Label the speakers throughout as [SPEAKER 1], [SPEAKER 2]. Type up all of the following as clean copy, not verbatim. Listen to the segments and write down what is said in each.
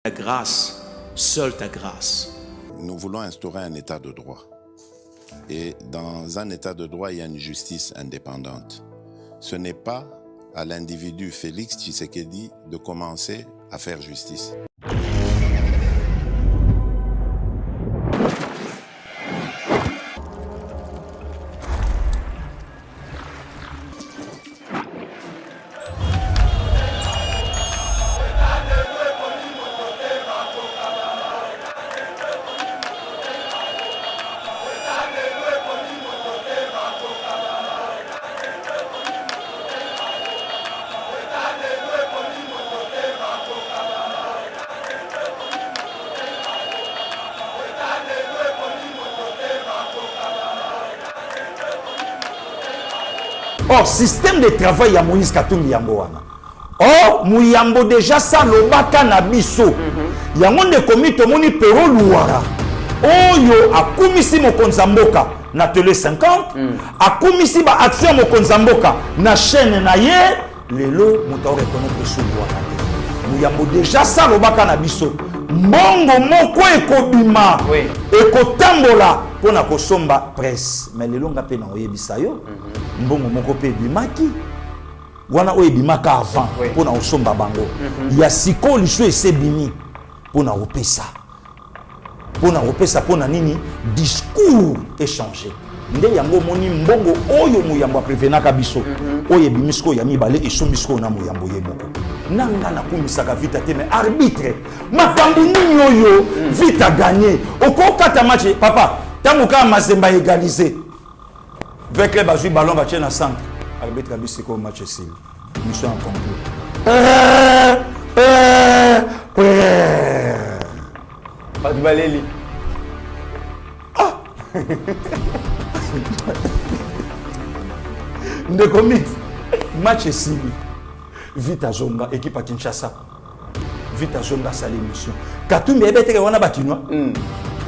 [SPEAKER 1] Ta grâce, seule ta grâce.
[SPEAKER 2] Nous voulons instaurer un état de droit. Et dans un état de droit, il y a une justice indépendante. Ce n'est pas à l'individu Félix Tshisekedi de commencer à faire justice.
[SPEAKER 3] Or, système de travail à Moïse Katumbi Yango. Or, Mouyambo déjà ça lobaka na biso. Yango de komi to moni pero luara. Oyo akumisi mokonza mboka na télé 50, akumisi ba action mokonza mboka na chaîne na ye, lelo moto reconnaître so luara. Mouyambo déjà ça lobaka na biso. Mbongo moko ekobima, ekotambola pona kosomba presse. Mais lelo nga pe na oyebisa yo. Mbongo moko pe bimaki wana oyo bimaka avant pona osomba bango ya siko liso ese bimi pona opesa pona nini discours échangé nde yango moni mbongo oyo Mouyambo prevenaka biso oyo bimisko ya mibale esombisiko na Mouyambo yeboko nanga na kumisaka vita te mais arbitre makambo nini oyo vita gagné okokata match papa tango ka Mazemba égalisé avec les bazui ballon va tirer dans centre. Arbitre abisi ko match ici. Mission accomplie.
[SPEAKER 4] Pas de baléli.
[SPEAKER 3] Ah. Ndeko mit match ici. Vita Zonga équipe à Kinshasa. Vita Zonga sali mission. Katumbi ebete wana bakinwa.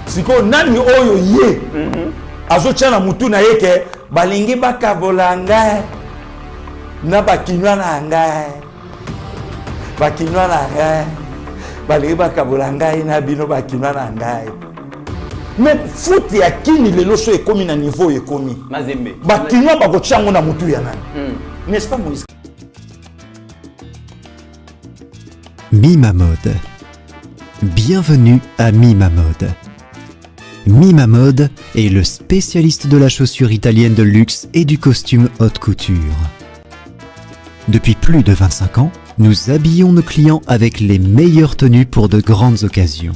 [SPEAKER 3] Siko nani oyo ye. Azotia na mutu na yeke balingi bakabola ngai na bakinwa na ngai balingi bakabola ngai na bino bakinwa na ngai mais foot ya kini lelo so ekomi na niveau ekomi
[SPEAKER 4] Mazembe
[SPEAKER 3] bakinwa bakotia ngo na mutu ya nani n'est-ce pas Moïse?
[SPEAKER 5] Mima Mode. Bienvenue à Mima Mode. Mima Mode est le spécialiste de la chaussure italienne de luxe et du costume haute couture. Depuis plus de 25 ans, nous habillons nos clients avec les meilleures tenues pour de grandes occasions,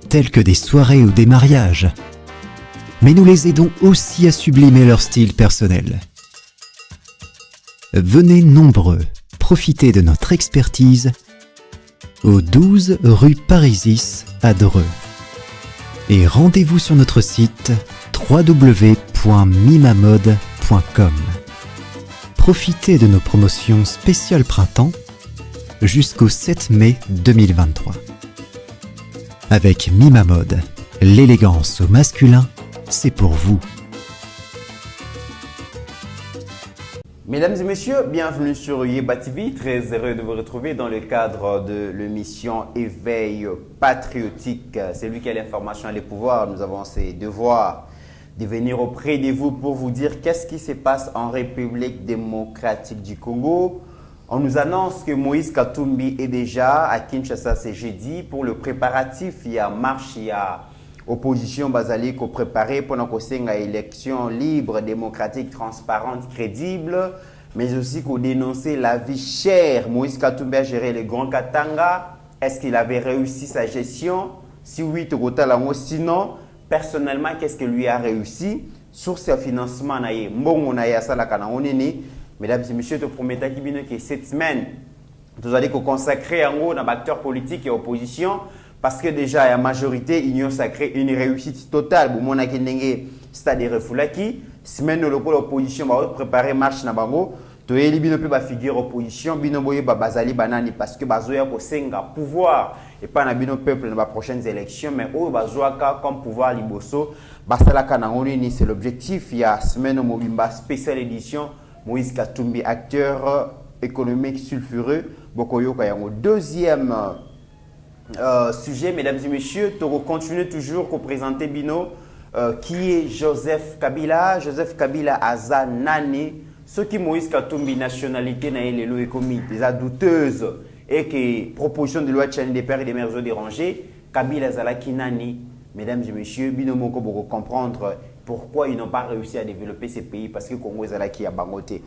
[SPEAKER 5] telles que des soirées ou des mariages. Mais nous les aidons aussi à sublimer leur style personnel. Venez nombreux, profiter de notre expertise au 12 rue Parisis à Dreux. Et rendez-vous sur notre site www.mimamode.com. Profitez de nos promotions spéciales printemps jusqu'au 7 mai 2023. Avec Mima Mode, l'élégance au masculin, c'est pour vous.
[SPEAKER 4] Mesdames et messieurs, bienvenue sur Yeba TV. Très heureux de vous retrouver dans le cadre de l'émission Éveil patriotique. C'est lui qui a l'information et les pouvoirs. Nous avons ces devoirs de venir auprès de vous pour vous dire qu'est-ce qui se passe en République démocratique du Congo. On nous annonce que Moïse Katumbi est déjà à Kinshasa ce jeudi pour le préparatif. Il y a marche, il y a opposition basalique préparée pour une élection libre, démocratique, transparente, crédible, mais aussi pour dénoncer la vie chère. Moïse Katumbi a géré le Grand Katanga. Est-ce qu'il avait réussi sa gestion? Si oui, sinon, personnellement, qu'est-ce que lui a réussi? Sur ce financement, mesdames et messieurs, je vous promets que cette semaine, vous allez consacrer en haut dans acteurs politiques et opposition. Parce que déjà, la majorité, ils ont sacré une réussite totale. Pour mon stade refoulaki, semaine l'opposition va préparer marche na bango. To eli bino pe ba figure opposition, bino boye ba bazali banani parce que bazoya ko senga pouvoir et pas na bino peuple dans les prochaines élections, mais au bazoaka comme pouvoir liboso, basala kana ngoni c'est l'objectif. Il y a semaine mobimba spéciale édition Moïse Katumbi, acteur économique sulfureux, Bokoyo Kayango, deuxième sujet, mesdames et messieurs, tu continues toujours à présenter Bino, qui est Joseph Kabila. Joseph Kabila Aza Nani, ce qui Moïse Katumbi, nationalité, est commis, des douteuses et que proposition de loi de des pères et des mères ont dérangé. Kabila Zalaki Nani, mesdames et messieurs, Bino Moko pour comprendre pourquoi ils n'ont pas réussi à développer ces pays parce que Congo Zalaki a bangoté.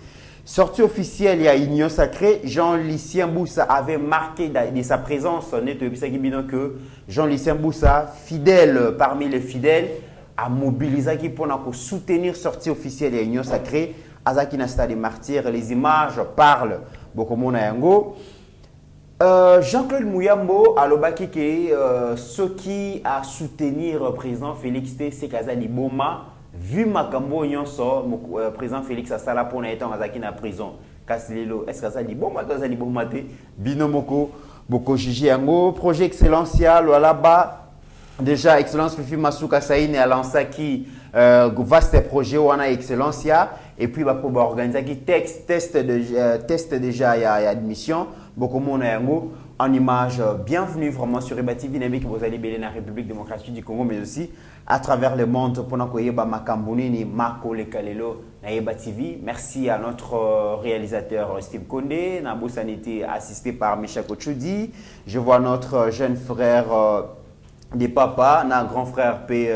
[SPEAKER 4] Sortie officielle, il y a Union Sacrée. Jean-Lucien Boussa avait marqué de sa présence que Jean-Lucien Boussa, fidèle parmi les fidèles, a mobilisé pour soutenir sortie officielle, il y a Union Sacrée. Azaki na stade des martyrs, les images parlent beaucoup de Yango. Jean-Claude Mouyambo a lobaki que ce qui a soutenir le président Félix T, c'est Kazali Boma. Vu Makambo Nyonso, le président Félix Asala pour n'être en prison. Kassilelo, est-ce que ça dit bon Kazali Boma te Binomoko, Boko Jiji Yango, projet Excellencial, là-bas. Déjà, Excellence Fifi Masuka Saïne a lancé qui vaste projet ou Excellencia. Et puis, pour organiser qui test déjà il y a admission. Beaucoup de monde en image. Bienvenue vraiment sur Eba TV, que vous allez bélir la République démocratique du Congo, mais aussi à travers le monde pour nous Eba Makambunini, Marco Lekalelo, na Eba TV. Merci à notre réalisateur Steve Kondé, Nabo Sanité assisté par Michel Kochoudi. Je vois notre jeune frère des papas, notre grand frère P.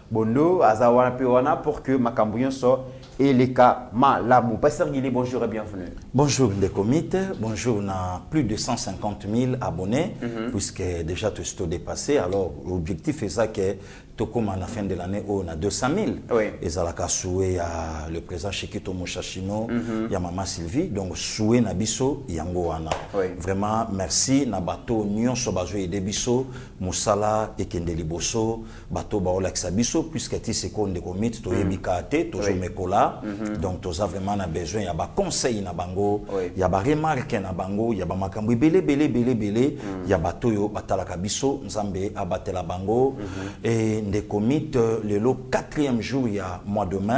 [SPEAKER 4] Bondo, Azawana Pewana pour que Makambouyon soit et les cas Malamou. Pasteur Guillet, bonjour et bienvenue.
[SPEAKER 3] Bonjour des comités, bonjour, on a plus de 150 000 abonnés, puisque déjà tout est dépassé. Alors l'objectif est ça que tout comme à la fin de l'année, on a 200 000.
[SPEAKER 4] Oui.
[SPEAKER 3] Et ça a souhait à le président Chekito Mouchachino, il y a Maman Sylvie, donc souhait Nabiso, Yango Wana. Vraiment, merci, Nabato, Nyon Sobazo et Debiso, Moussala et Kendeli Bosso, Bato Baolak Sabiso, puisque tu sais qu'on est comités, tu es bikate, toujours Mekola. Donc, tu as vraiment besoin, il y a des conseils na bango, il y a des remarques na bango, il y a des makambu belé, il y a des toyo, batalaka biso, nzambe abatela bango, et des comités, le 4e jour, il y a mois de mai,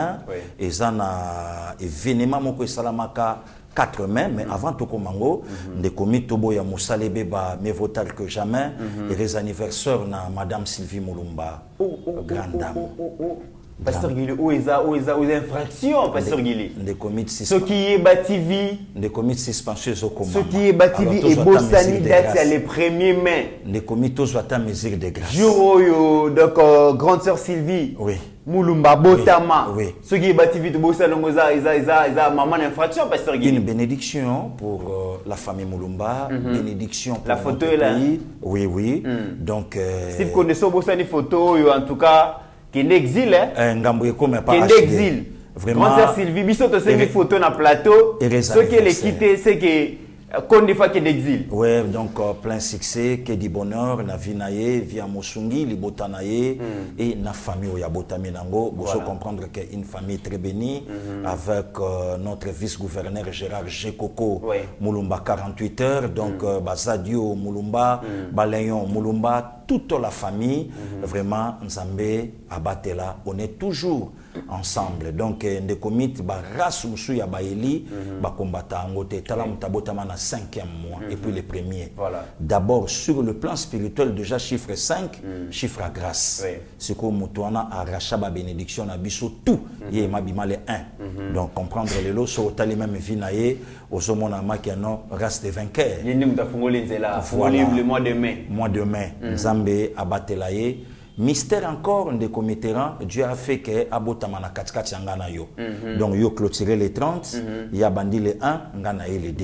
[SPEAKER 3] et ça na événement moko salamaka 4 mai, mais avant tout Mango, des comités Tobo ya Moussale Beba, mais votal que jamais, et les anniversaires na Madame Sylvie Moulumba, grande dame.
[SPEAKER 4] Pasteur Guillet, où est les infractions, Pasteur Guillet?
[SPEAKER 3] Des comités
[SPEAKER 4] ce qui est Bativi.
[SPEAKER 3] Des comités suspensieux au combat.
[SPEAKER 4] Ce qui est Bativi et Bossani date à les 1er mai.
[SPEAKER 3] Des comités aux à mesure de grâce.
[SPEAKER 4] Jour, donc, grande sœur Sylvie.
[SPEAKER 3] Oui.
[SPEAKER 4] Moulumba, Botama.
[SPEAKER 3] Oui.
[SPEAKER 4] Ce qui est Bativi de Bossani, ils ont maman d'infraction, Pasteur Guillet.
[SPEAKER 3] Une bénédiction pour la famille Moulumba. Bénédiction pour
[SPEAKER 4] la photo est là.
[SPEAKER 3] Oui. Donc.
[SPEAKER 4] Si vous connaissez Bossani photo, en tout cas. Qui est exil, hein?
[SPEAKER 3] Qui
[SPEAKER 4] est exil. Vraiment. Grande Sylvie, biso to une photo na plateau. Ce qui est quitté, c'est que qu'on des fois qui est exil.
[SPEAKER 3] Ouais, donc plein succès, que du bonheur, na vinaye, via Mosungi, libotanaye et na famille oya botaminango. Vous faut comprendre qu'une famille très bénie avec notre vice-gouverneur Gérard Gekoko Moulumba 48 heures, donc Bazadio Moulumba, Balayon Moulumba. Toute la famille, vraiment, Nzambe, Abatela, on est toujours ensemble. Donc, des comités, race Moussou Yabaeli, combattant en côté, Talam Tabotama na 5e mois, et puis les premiers. D'abord, sur le plan spirituel, déjà chiffre 5, chiffre à grâce. C'est comme Moutouana a rachaba bénédiction, a biso tout, et mabima les 1. Donc, comprendre les lots, sur les mêmes vinaye, au somona makiano, race des vainqueurs.
[SPEAKER 4] Le mois de mai.
[SPEAKER 3] Mois de mai. Abatelaye. Mystère encore des comités, Dieu a fait que Abotama na 4 yangana yo. Donc yo clôturé les 30, il y a bandi les 1, ngana les 2.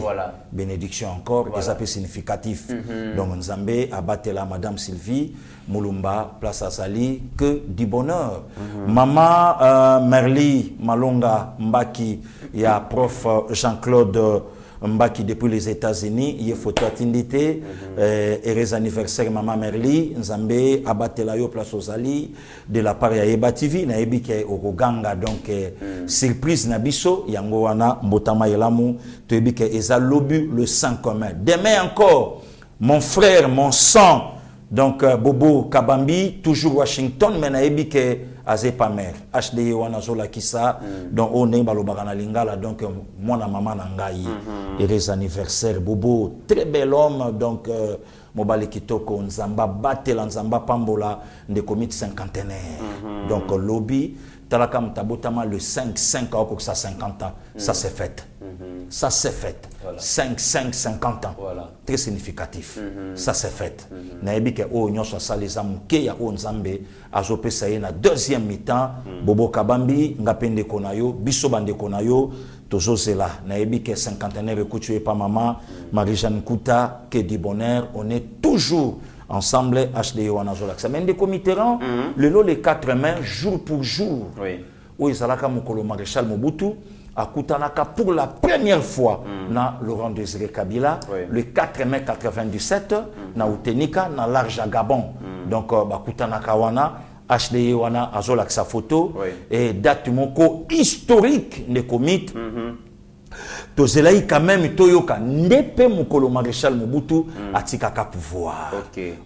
[SPEAKER 3] Bénédiction encore, des appels significatifs. Donc Nzambe abatela Madame Sylvie Moulumba, place à Sali, que du bonheur. Maman Merli Malonga Mbaki, il y a prof Jean-Claude Mbaki depuis les États-Unis, il y a photo attendité, et les anniversaires Maman Merli, Nzambe, Abatela yo place aux Ali, de la part ya Eba TV, na ebi ke Okoganga, donc surprise Nabiso, yango wana mbotama yelamu, to ebi ke eza lobu le sang commun. Demain encore, mon frère, mon sang, donc Bobo Kabambi, toujours Washington, mais na ebi ke Azé pas mère, HD wana zola kisa, donc on est balobagana lingala, donc moi na maman nangai, et les anniversaires, Bobo, très bel homme, donc mobali kitoko nzamba batela nzamba pambola nde commit cinquantenaire. Donc lobby talaka mutabotama le 5 ans ça 50 ans, ça c'est fait. Ça c'est fait. Voilà. 50 ans. Voilà. Très significatif. Ça c'est fait. Nayebi ke o nyonso saleza muke ya o nzambe azopesa ye na deuxième mi-temps Bobo Kabambi ngapende konayo biso bande konayo tozozela nayebi ke cinquantenaire ekutu pa maman Marie-Jeanne Kouta que du bonheur on est toujours ensemble HD Wanazola. Ça mène des comitéran le lot les 4 mains jour pour jour. Oui. Où izalaka mukolo maréchal Mobutu à Koutanaka pour la première fois na Laurent Désiré Kabila le 4 mai 97 na Utenika na large à Gabon. Donc ba Koutanaka wana HD wana azolak sa photo et date moko historique ne commit. Tozelaï quand même toyoka ndepe mukolo maréchal Mobutu atikaka pouvoir.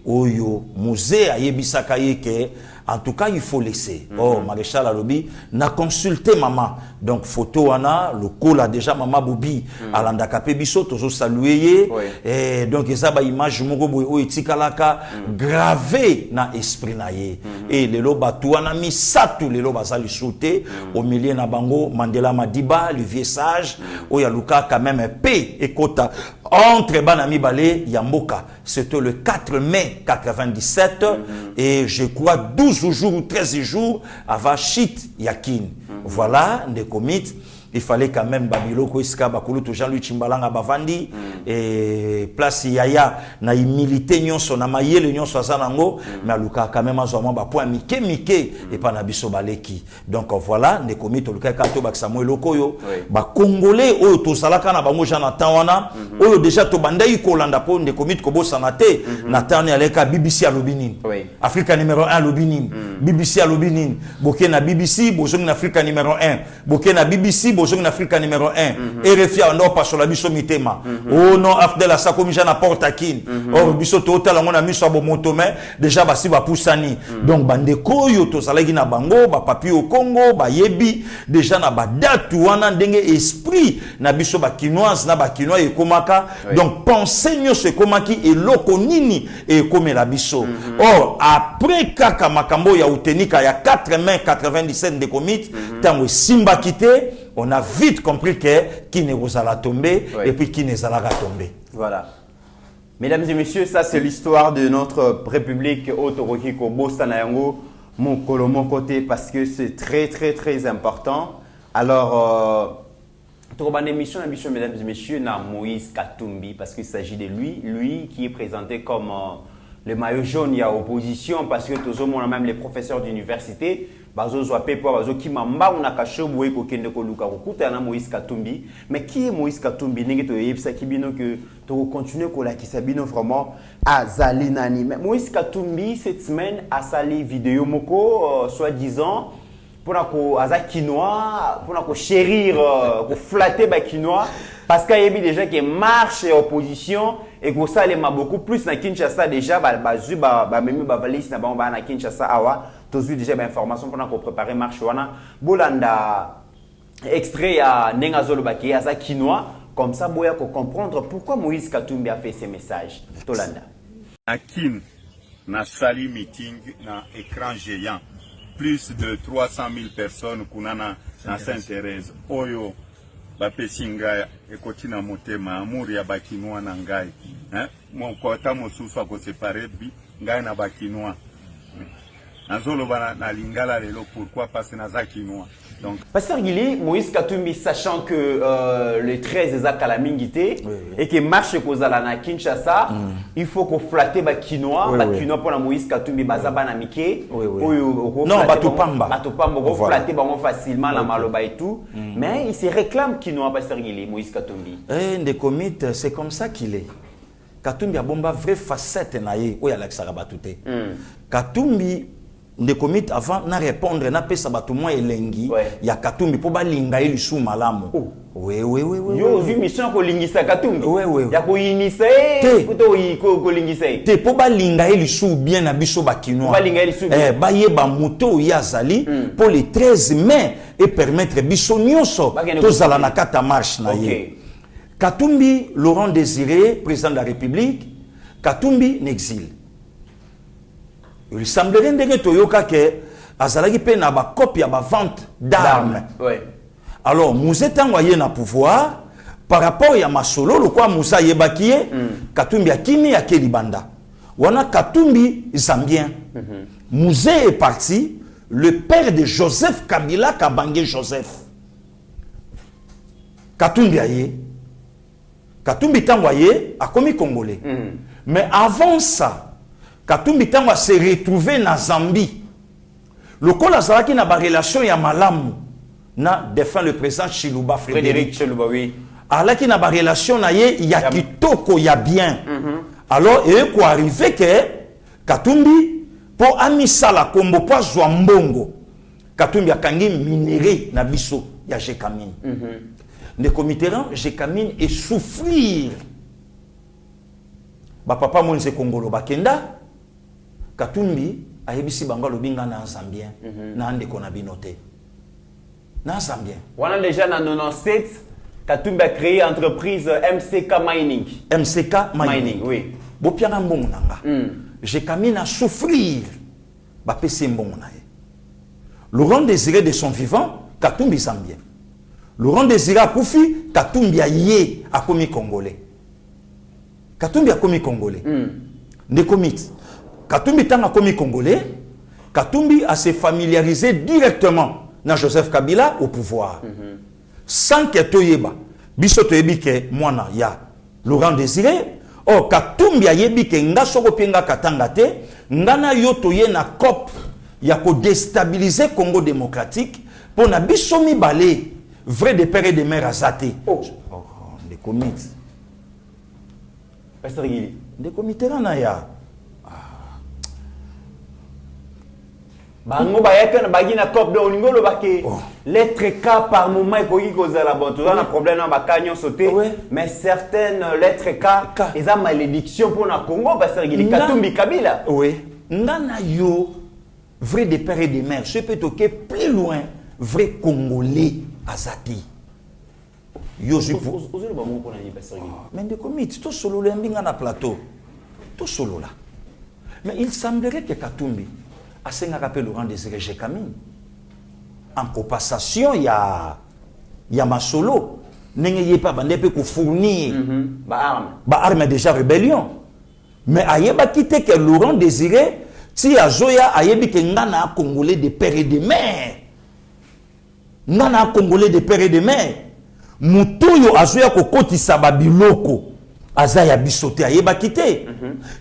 [SPEAKER 3] Oyo musée ayebisaka yeke en tout cas il faut laisser. Oh maréchal Alobi na consulté maman. Donc photo wana le col a déjà maman Bobi alanda kapé biso tozo saluer et donc ezaba image moko boy o etikalaka gravé na esprit na ye. Et le loba tuana mi satu le loba zali sauter au milieu na bango Mandela Madiba le vieux sage o ya luka quand même paix et quota entre Banami Balé Yamboka. C'était le 4 mai 97 et je crois 12 jours ou 13 jours avant Chit Yakin. Voilà, des comités. Il fallait quand même Babiloko Iska Bakulutu Jean-Louis Chimbalanga Bavandi et place Yaya na milité nyonso na mayele nyonso azanango mais aluka quand même azoma ba point mike et pas na biso baleki. Donc voilà des comités luka kato bak Samuel Okoyo ba congolais oyo to salaka na bango jana tawana oyo déjà to bandai ko landa po des comités ko bosana te na tane aleka BBC alobinin Africa numéro 1 alobinin BBC alobinin boké na BBC bozong na Africa numéro 1 boké na BBC bozong na Africa numéro 1 RFI ando pa sur la biso mitema oh non afdela sa comme jana porta kin or biso to tala ngona miso abo motome déjà basi ba pusani donc bande koyo to salaki na bango ba papi au Congo ba yebi déjà na ba date wana ndenge esprit na biso ba kinoise na ba kinois e komaka donc penser nyo se komaki e loko nini e komela biso or après kaka makambo ya utenika ya 4 mai 97 de commit tango simba quitté on a vite compris que qui ne vous a tombé et puis qui ne vous a tombé. Voilà.
[SPEAKER 4] Mesdames et messieurs, ça c'est l'histoire de notre République Otorokiko Bostanayango, mon côté, parce que c'est très important. Alors, une émission, mesdames et messieurs, na Moïse Katumbi, parce qu'il s'agit de lui qui est présenté comme le maillot jaune, il y a opposition, parce que tous on a même les professeurs d'université. Bazo Zwape pour Bazo Kimamba, on a caché Boué Kokende Koluka Kuta Moïse Katumbi. Mais qui est Moïse Katumbi? N'est-ce que Kibino que tu continues à qui Sabino vraiment à Zalinani. Mais Moïse Katumbi cette semaine a sali vidéo moko soi-disant pour na quinoa, pour na chérir, pour flatter ba quinoa. Parce qu'il y a déjà qui marche opposition et que ça m'a beaucoup plus na Kinshasa déjà même valise na Kinshasa awa tous déjà information pour nous préparer marche wana bolanda extrait à Nengazolo Baki à quinoa comme ça boya pour comprendre pourquoi Moïse Katumbi a fait ces messages Tolanda
[SPEAKER 6] Akin na sali meeting na écran géant plus de 300 000 personnes kunana na Sainte-Thérèse oyo bapesi ngai ekoti na motema amour ya bakinois na ngai mokota mosusu akosepare bi ngai na bakinois nazoloba na lingala lelo pourquoi parce que naza kinois. Donc
[SPEAKER 4] Pasteur Guili, Moïse Katumbi sachant que le 13 est à Kalamingité et que marche kozala na Kinshasa, il faut qu'on flatte ba quinoa pour la Moïse Katumbi bazaba na mike
[SPEAKER 3] non batupamba
[SPEAKER 4] ko flatter bango facilement la maloba et tout mais il se réclame quinoa Pasteur Guili Moïse Katumbi.
[SPEAKER 3] Des comites c'est comme ça qu'il est. Katumbi a bomba vraie facette na ye o ya laksara batute. Katumbi de commit avant na répondre na pesa batu moi elengi ya Katumbi po ba linga ili sou malamu. Oui.
[SPEAKER 4] Yo vu mission ko lingisa Katumbi. Ya ko inisa ko lingisa.
[SPEAKER 3] Te po ba linga ili sou bien na biso ba kinoa.
[SPEAKER 4] Ba linga ili sou.
[SPEAKER 3] Ba ye ba moto ya zali pour le 13 mai et permettre biso nyonso to zala na kata marche na ye. Katumbi Laurent Désiré président de la République Katumbi n'exil. Il semblerait que Toyoka que azalaki pe na ba copie ba vente d'armes.
[SPEAKER 4] Ouais.
[SPEAKER 3] Alors Mouzé tangoye na pouvoir par rapport à Masolo le quoi Moussa Yebakie Katumbi Akimi Akeli Banda. Wana Katumbi Zambien. Mouzé est parti, le père de Joseph Kabila Kabangé Joseph. Katumbi aye. Katumbi tangoye a commis congolais. Mais avant ça, Katumbi tango s'est retrouvé na Zambie. Le col azalaki na ba relation ya malamu na défunt le président Chiluba
[SPEAKER 4] Frédéric Chiluba, oui.
[SPEAKER 3] Alaki na ba relation na ye ya kitoko ya bien. Alors et quoi arrivé que Katumbi pour amisala kombo po zwa mbongo. Katumbi akangi minéré na biso ya Jekamine. Ne comiteran Jekamine et souffrir. Ba papa monze Kongolo bakenda Katumbi ayebisi banga lobinga na Zambien na ndeko na binote. Na Zambien.
[SPEAKER 4] On a déjà en 97 Katumbi a créé l'entreprise MCK Mining.
[SPEAKER 3] MCK Mining,
[SPEAKER 4] oui.
[SPEAKER 3] Bopiana mbongo nanga. Jekamine a souffrir. Ba pesi mbongo na ye. Laurent Désiré de son vivant, Katumbi Zambien. Laurent Désiré a koufi, Katumbi a yé a commis congolais. Katumbi a commis congolais. Ne commit. Katumbi tanga commis congolais. Katumbi a se familiarisé directement na Joseph Kabila au pouvoir. Sans que toyeba. Biso toyebi ke mwana ya Laurent Désiré. Oh, Katumbi a yebi ke nga soko penga katanga te. Ngana yo toye na COP ya ko déstabiliser Congo démocratique. Pour na biso mi balé. Vrai de père et de mère azate. Oh, des comités.
[SPEAKER 4] Pasteur Guili.
[SPEAKER 3] Des comités na ya.
[SPEAKER 4] Bango bayaka na bagi na COP de olingo lo bake. Lettre K par moment ekoki kozala bon. Tu as un problème na bakanyo sauté. Mais certaines lettres K eza malédiction pour na Congo Pasteur Guili. Katumbi Kabila.
[SPEAKER 3] Oui. Ngana yo vrai de père et de mère. Je peux toquer plus loin. Vrai Congolais azati. Yo je pour. Mais de comités tout solo le mbinga na plateau. Tout solo là. Mais il semblerait que Katumbi a rappelé Laurent Désiré Jekamine. En compensation, il y a Masolo. N'ayez pas bandé pour fournir arme déjà rébellion. Mais ayeba quitté que Laurent Désiré, si a Zoya ayebi que ngana congolais de père et de mère. Ngana congolais de père et de mère. Mutuyo azoya ko kotisa babiloko. Azaya bisote ayeba quitté.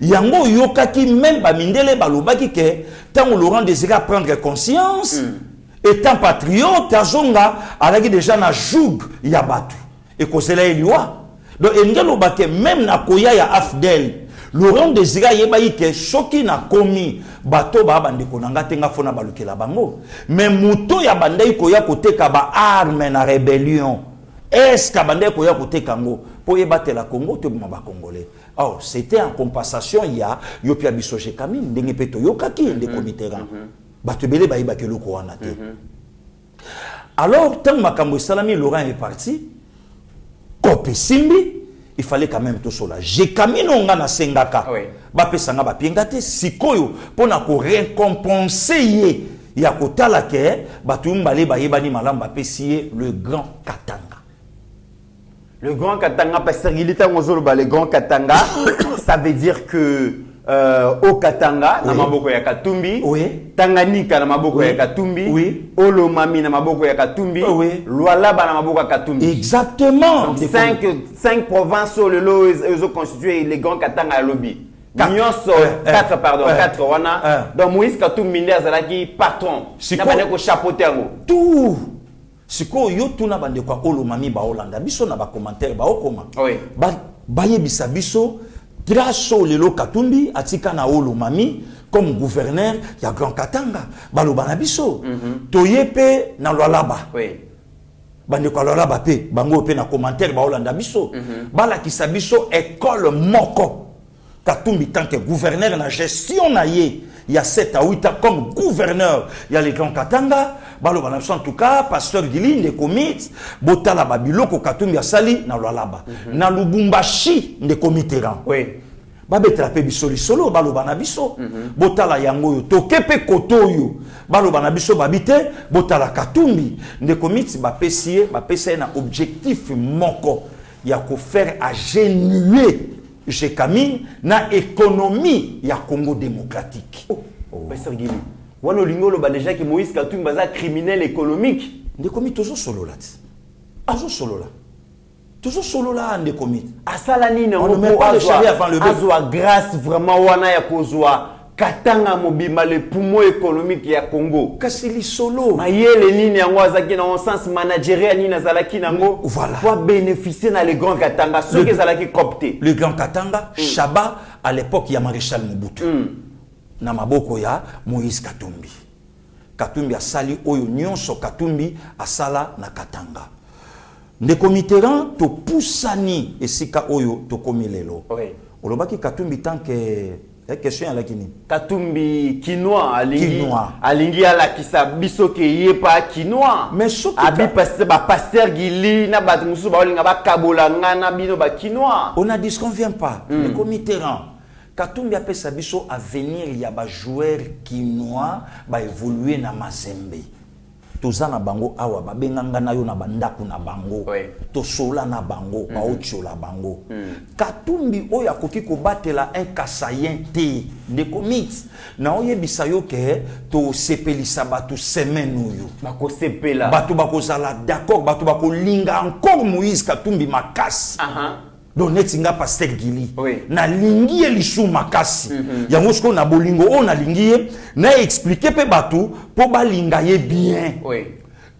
[SPEAKER 3] Yango yokaki même bamindele balobaki ke tant Laurent Désiré à prendre conscience étant patriote azonga alaki déjà na joug ya batu et kozela eliwa donc engelo bake même na koya ya Afdel Laurent Désiré yeba ke soki na komi bato ba bande konanga tenga fona balukela bango mais muto ya bandai koya koteka ba arme na rébellion est-ce que bandai koya koteka ngo pour battre la Congo tout le monde congolais. Alors c'était en compensation il y a yopia biso Jekamine ndenge peto yokaki de comité ran. Batebele ba yeba ke loko wana te. Alors tant makambo salami Laurent est parti. Kope simbi il fallait quand même tout cela. Jekamine onga na sengaka. Ba pesanga ba pingate sikoyo pona ko récompenser ye ya kotala ke batumbale ba yebani malamba pesier le grand Katanga.
[SPEAKER 4] Le grand Katanga, Pasteur Guilita Mozoloba, le grand Katanga, ça veut dire que au Katanga, na maboko ya Katumbi, Tanganyika na maboko ya Katumbi, Olomami na maboko ya Katumbi, Lualaba na maboko ya Katumbi.
[SPEAKER 3] Exactement.
[SPEAKER 4] Donc cinq provinces le lot ils ont constitué les grands Katanga à lobby. Quatre pardon, quatre wana. Donc Moïse Katumbi ndi azalaki patron. Na bana ko chapeauter ngo.
[SPEAKER 3] Tout. Siko yo tuna bande kwa Olomami ba Olanda biso na ba commentaire ba okoma. Ba yebisa biso traso lelo Katumbi atika na Olomami comme gouverneur ya Grand Katanga baloba na biso. Toyepe na Lualaba. Bande kwa Lualaba pe bango pe na commentaire ba Olanda biso. Bala kisabiso école moko. Katumbi tant que gouverneur na gestion na ye. Il y a 7 à 8 ans comme gouverneur. Il y a les grands Katanga. En tout cas, pasteur Gili, de comités, Botala Babilo, Katumbi Asali, na Lualaba. Na Lubumbashi, de comités. babetela pe biso lisolo baloba na biso botala yango yo toke pe koto yo baloba na biso babite botala Katumbi ndeko miti bapesi na objectif moko ya ko faire agenuer Jekami na économie ya Congo démocratique.
[SPEAKER 4] Pasteur Guili, wana lingolo ba déjà que Moïse Katumbi baza criminel économique.
[SPEAKER 3] Ndeko miti tozo solo là. Toujours solo là ndeko miti.
[SPEAKER 4] Asala nini
[SPEAKER 3] on ne met pas le chariot avant le bœuf.
[SPEAKER 4] Azwa grâce vraiment wana ya kozwa katanga mobima le poumon économique ya Congo.
[SPEAKER 3] Kasili solo.
[SPEAKER 4] Mayele nini yango azaki na sens managérial nini azalaki nango.
[SPEAKER 3] Voilà.
[SPEAKER 4] Pour bénéficier na le grand katanga ceux qui azalaki copté.
[SPEAKER 3] Le grand katanga Chaba à l'époque il y a maréchal Mobutu. Na maboko ya Moïse Katumbi. Katumbi asali oyo nyonso Katumbi asala na katanga. Ndeko Mitterrand to poussani esika oyo to komilelo.
[SPEAKER 4] Oui.
[SPEAKER 3] Olobaki Katumbi tant que question ala kini.
[SPEAKER 4] Katumbi kinois alingi ala kisa biso ke yepa kinois.
[SPEAKER 3] Mais soki
[SPEAKER 4] abi pasteur Guili na bat musu ba olinga ba kabola ngana bino ba kinois.
[SPEAKER 3] On ne disconvient pas. Ndeko Mitterrand Katumbi apesa biso avenir ya ba joueur kinois ba évoluer na Mazembe. Toza na bango awa babenganga na yo na bandaku na bango to sola na bango ba ochola bango Katumbi oyo akoki ko batela un Kasayen te ndeko miti na oyebisa yo ke to sepelisa batu semaine oyo
[SPEAKER 4] bako sepela
[SPEAKER 3] batu bakozala d'accord batu bakolinga encore Moïse Katumbi makasi donc netinga pasteur Guili na lingi elishu makasi yango siko na bolingo o na lingi na expliquer pe batu po balinga ye bien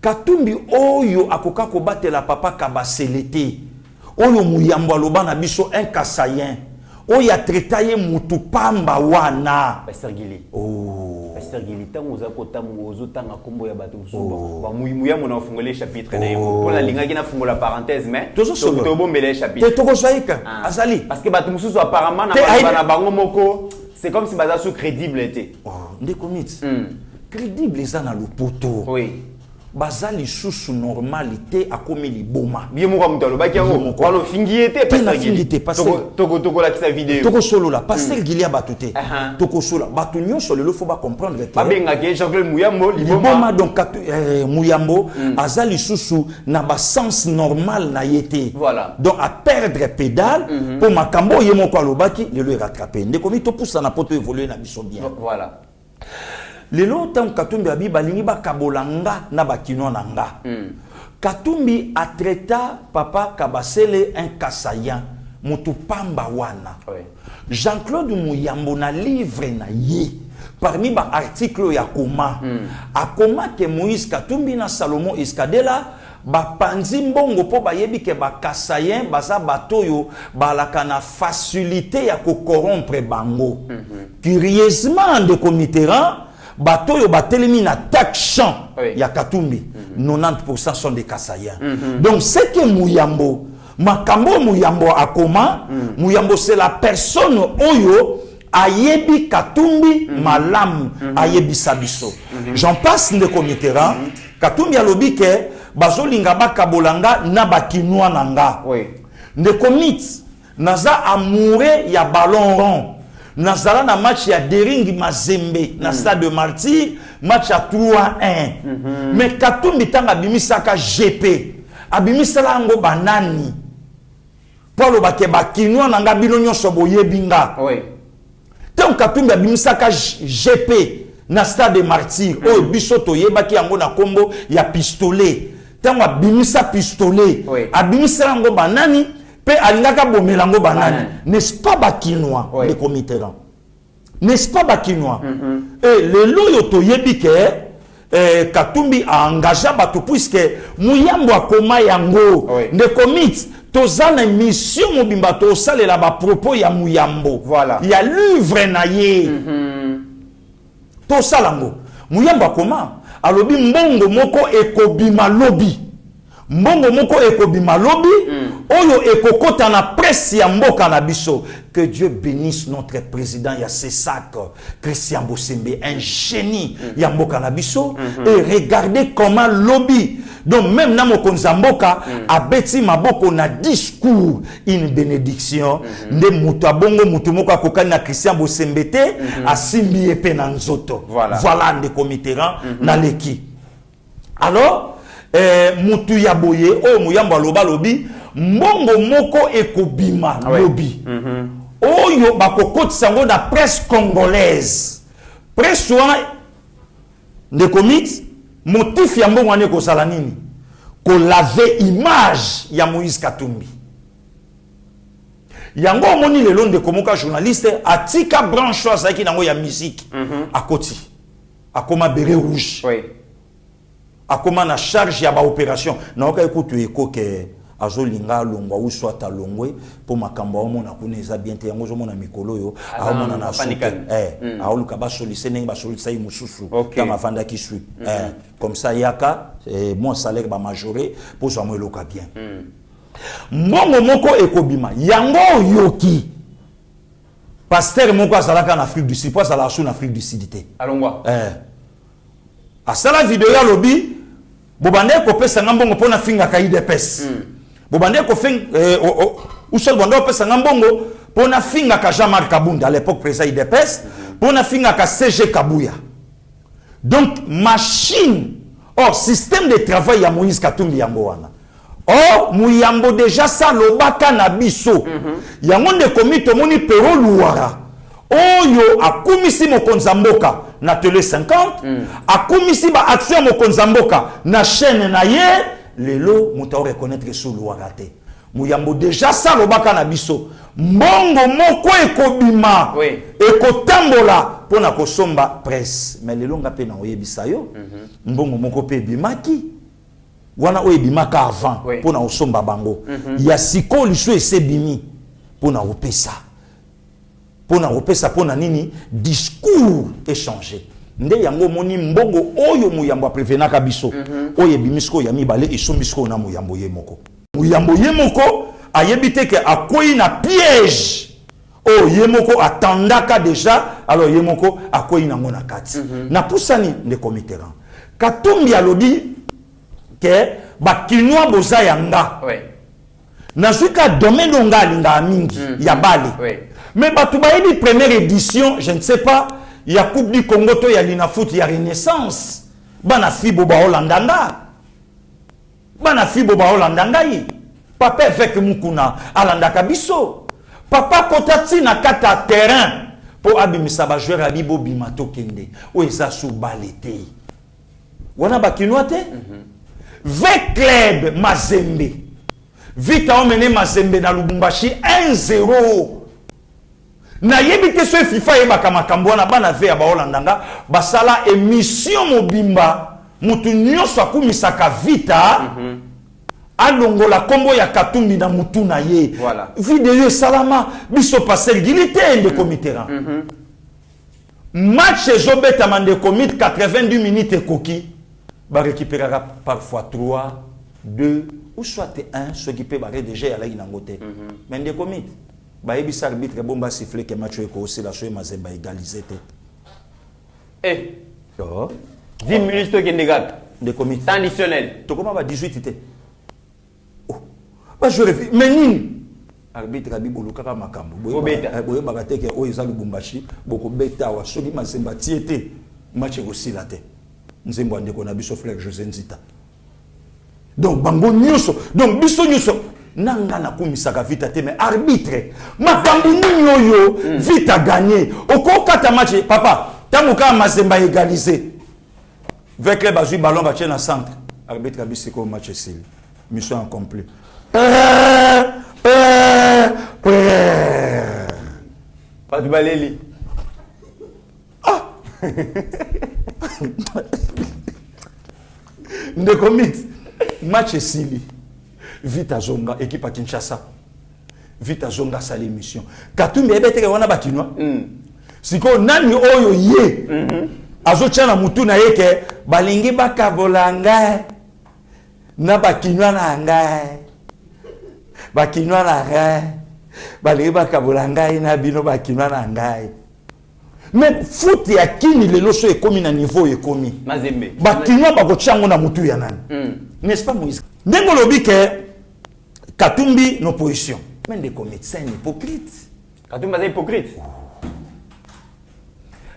[SPEAKER 3] Katumbi oyo akoka ko batela papa Kabaselete oyo muyambo aloba na biso un Kasayen oyo atreta ye mutu pamba wana
[SPEAKER 4] pasteur Guili pasteur Guili tango za kotamu ozotanga kombo ya bato suba ba muyimuya mona ofungole chapitre na yemo pour la linga ki na fungola parenthèse mais to bombele chapitre
[SPEAKER 3] te to zoika azali
[SPEAKER 4] parce que bato mususu apparemment na bango moko c'est comme si baza sous crédible était
[SPEAKER 3] ndeko miti crédible eza na lopoto bazali susu normalité akomi liboma
[SPEAKER 4] bien moko mutalo baki yango walo fingité toko la kisa vidéo
[SPEAKER 3] toko solo la pasteur Guili batute toko solo batu nyonso lelo faut ba comprendre que
[SPEAKER 4] babenga ke Jean-Claude Muyambo
[SPEAKER 3] liboma donc Muyambo azali susu na ba sens normal na yete
[SPEAKER 4] voilà
[SPEAKER 3] donc à perdre pédale pour makambo yemo kwa lobaki lelo rattraper ndeko mi to poussa na poto évoluer na biso bien
[SPEAKER 4] voilà
[SPEAKER 3] lelo tant Katumbi abi balingi ba kabolanga na bakino na nga Katumbi atreta papa Kabasele un Kasayan mutu pamba wana Jean-Claude Muyambo na livre na ye parmi ba article ya koma akoma ke Moïse Katumbi na Salomon Iskadela ba panzi mbongo po bayebi ke ba Kasayen baza batoyo balaka na facilité ya ko corrompre bango curieusement de Mitterrand batoyo batelemi na tac champ ya Katumbi 90% sont des Kassaïens donc c'est que Muyambo makambo Muyambo akoma Muyambo c'est la personne oyo ayebi Katumbi malam ayebi sabiso j'en passe ndeko Mitterrand Katumbi alobi ke bazolinga bakabolanga na bakinois nanga ndeko mit naza amoureux ya ballon rond nazala na match ya Deringi Mazembe na stade de Martyr match à 3-1 mais Katumbi tanga bimisaka GP abimisala ngo banani Paulo bakeba kinwa nanga bino nyonso boyebinga tant Katumbi abimisaka GP na stade de Martyr o biso toyebaki yango na kombo ya pistolet tant abimisa pistolet abimisala ngo banani pe alingaka bomelango banani n'est-ce pas bakinois de Mitterrand n'est-ce pas bakinois et le loyo to yebike Katumbi a engagé bato puisque Muyambo akoma yango de commit tozana mission mobimba to salela ba propos ya Muyambo
[SPEAKER 4] voilà
[SPEAKER 3] ya livre na ye to salango Muyambo akoma alobi mbongo moko ekobima lobi mbongo moko ekobima lobi oyo ekokota na presse ya mboka na biso. Que Dieu bénisse notre président ya Cessac Christian Bosembe, un génie ya mboka na biso. Et regardez comment lobby, donc même na mokonzi mboka abeti maboko na discours une bénédiction nde mutu abongo mutu moko akokani na Christian Bosembe te asimbi epe na nzoto. Voilà ndeko Mitterrand na leki. Alors mutu ya boye o muyamba aloba lobi mbongo moko ekobima lobi oyo bakokotisa ngo na presse congolaise. Presse wana ndeko mit motif ya mbongo wana ekozala nini? Kolave image ya Moïse Katumbi. Yango omoni lelo ndeko moka journaliste atika branche azaki nango ya musique akoti akoma beret rouge. Akoma na charge ya ba opération na oka ekutu ekoke azolinga longwa ou soit alongwe pour makambo omona kuneza bien te yango zomona mikolo yo aomona na soute aoluka ba solliciter ngi ba solliciter mususu kama vanda ki suit comme ça yaka mon salaire ba majoré pour so amoeloka bien mbongo moko ekobima yango yoki pasteur moko azalaka na Afrique du Sud pour azala sous en Afrique du Sud te alongwa asala vidéo ya lobi bobande ko pesa ngambongo pona finga kaide pes bobande ko finga usol bando pesa ngambongo pona finga ka Jean-Marc Kabunda à l'époque président de pes pona finga ka CG Kabuya. Donc machine système de travail ya Moïse Katumbi yango wana muyambo déjà ça lobaka na biso yango nde komito moni pero luara oyo akumisi mokonzi mboka na télé 50 akumisi ba action mokonzi mboka na chaîne na ye lelo muta reconnaître sous loirate muyambo déjà ça lobaka na biso mbongo moko ekobima ekotambola pona kosomba presse mais lelo nga pe na oyebisa yo mbongo moko pe bimaki wana oyebimaka avant pona osomba bango ya siko liso esebimi pona opesa pona opesa pona nini discours échangé nde yango moni mbongo oyo muyambo prevenaka biso oyo bimisko ya mibale esombisko na muyambo ye moko ayebite ke akoyi na piège ye moko atandaka déjà alors ye moko akoyi na ngona kati na pusani ndeko Mitterrand Katumbi alobi ke bakinoa boza yanga nazuka domaine onga linga mingi ya bale mais batu bayebi première édition je ne sais pas ya coupe du Congo to ya lina foot ya renaissance bana fibo ba holandanga yi papa avec mukuna alanda biso papa kotati na kata terrain pour abimisa ba joueur abibo bimato kende o eza sou balete wana bakinoa te club Mazembe vita omene Mazembe na Lubumbashi 1-0 na yebite so FIFA yebaka makambo na bana ve ya ba holandanga basala émission mobimba mutu nyoso akumisaka vita alongola kombo ya Katumbi na mutu na ye vidéo salama biso passer gilité ndeko Mitterrand match ezobeta mandeko mit 82 minutes ekoki ba récupérera parfois 3 2 ou soit 1 ce qui peut barrer déjà à la inangote mais ndeko mit ba ebisa arbitre bomba siffler que match eko aussi la soe Mazembe égaliser te
[SPEAKER 4] 10 minutes to kendegat
[SPEAKER 3] ndeko mit
[SPEAKER 4] temps additionnel
[SPEAKER 3] to comment ba 18 te ba je mais nini arbitre abibolo kaka makambo boye bakate ke o eza Lubumbashi boko beta wa soki Mazembe tiete match eko sila te nzembo andeko na biso frère José Nzita donc bango nyuso donc biso nyuso nanga na kumisaka vita te mais arbitre makambo nini oyo vita gagné okokata match papa tango ka Mazembe égaliser avec les bazui ballon ba na centre arbitre abisiko match sil mission accomplie
[SPEAKER 4] pas du baleli
[SPEAKER 3] ndeko mit match esili vita zonga équipe à Kinshasa vita zonga sa l'émission Katumbi ebeteke wana bakinwa siko nani oyo ye azo tchana mutu na yeke balingi bakabolanga na bakinwa na ngai bakinwa na ngai baleki bakabola ngai na bino bakinwa na ngai. Mais foot ya kini lelo so ekomi na niveau ekomi
[SPEAKER 4] Mazembe
[SPEAKER 3] bakinwa bakotia yango na mutu ya nani n'est-ce pas Moïse? Ndenge olobi ke Katumbi no position mais ndeko médecin hypocrite.
[SPEAKER 4] Katumbi est hypocrite.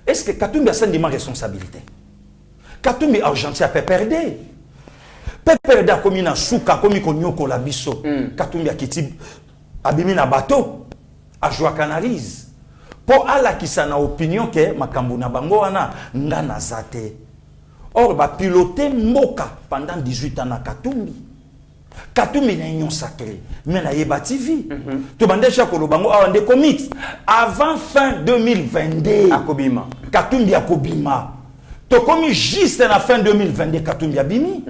[SPEAKER 3] Est-ce que Katumbi a senti ma responsabilité? Katumbi argentin peut perdre. Peut perdre comme na souka comme konyoko la biso. Katumbi a kiti abimi na bateau a joie canalise. Pour ala qui sa na opinion que makambo na bango wana nga na zate. Or ba piloter mboka pendant 18 ans na Katumbi. Katumbi na union sacrée mais na yeba TV. To bandesha ko bango awande comics avant fin 2022
[SPEAKER 4] Akobima.
[SPEAKER 3] Katumbi akobima. To komi juste na fin 2022 Katumbi abimi.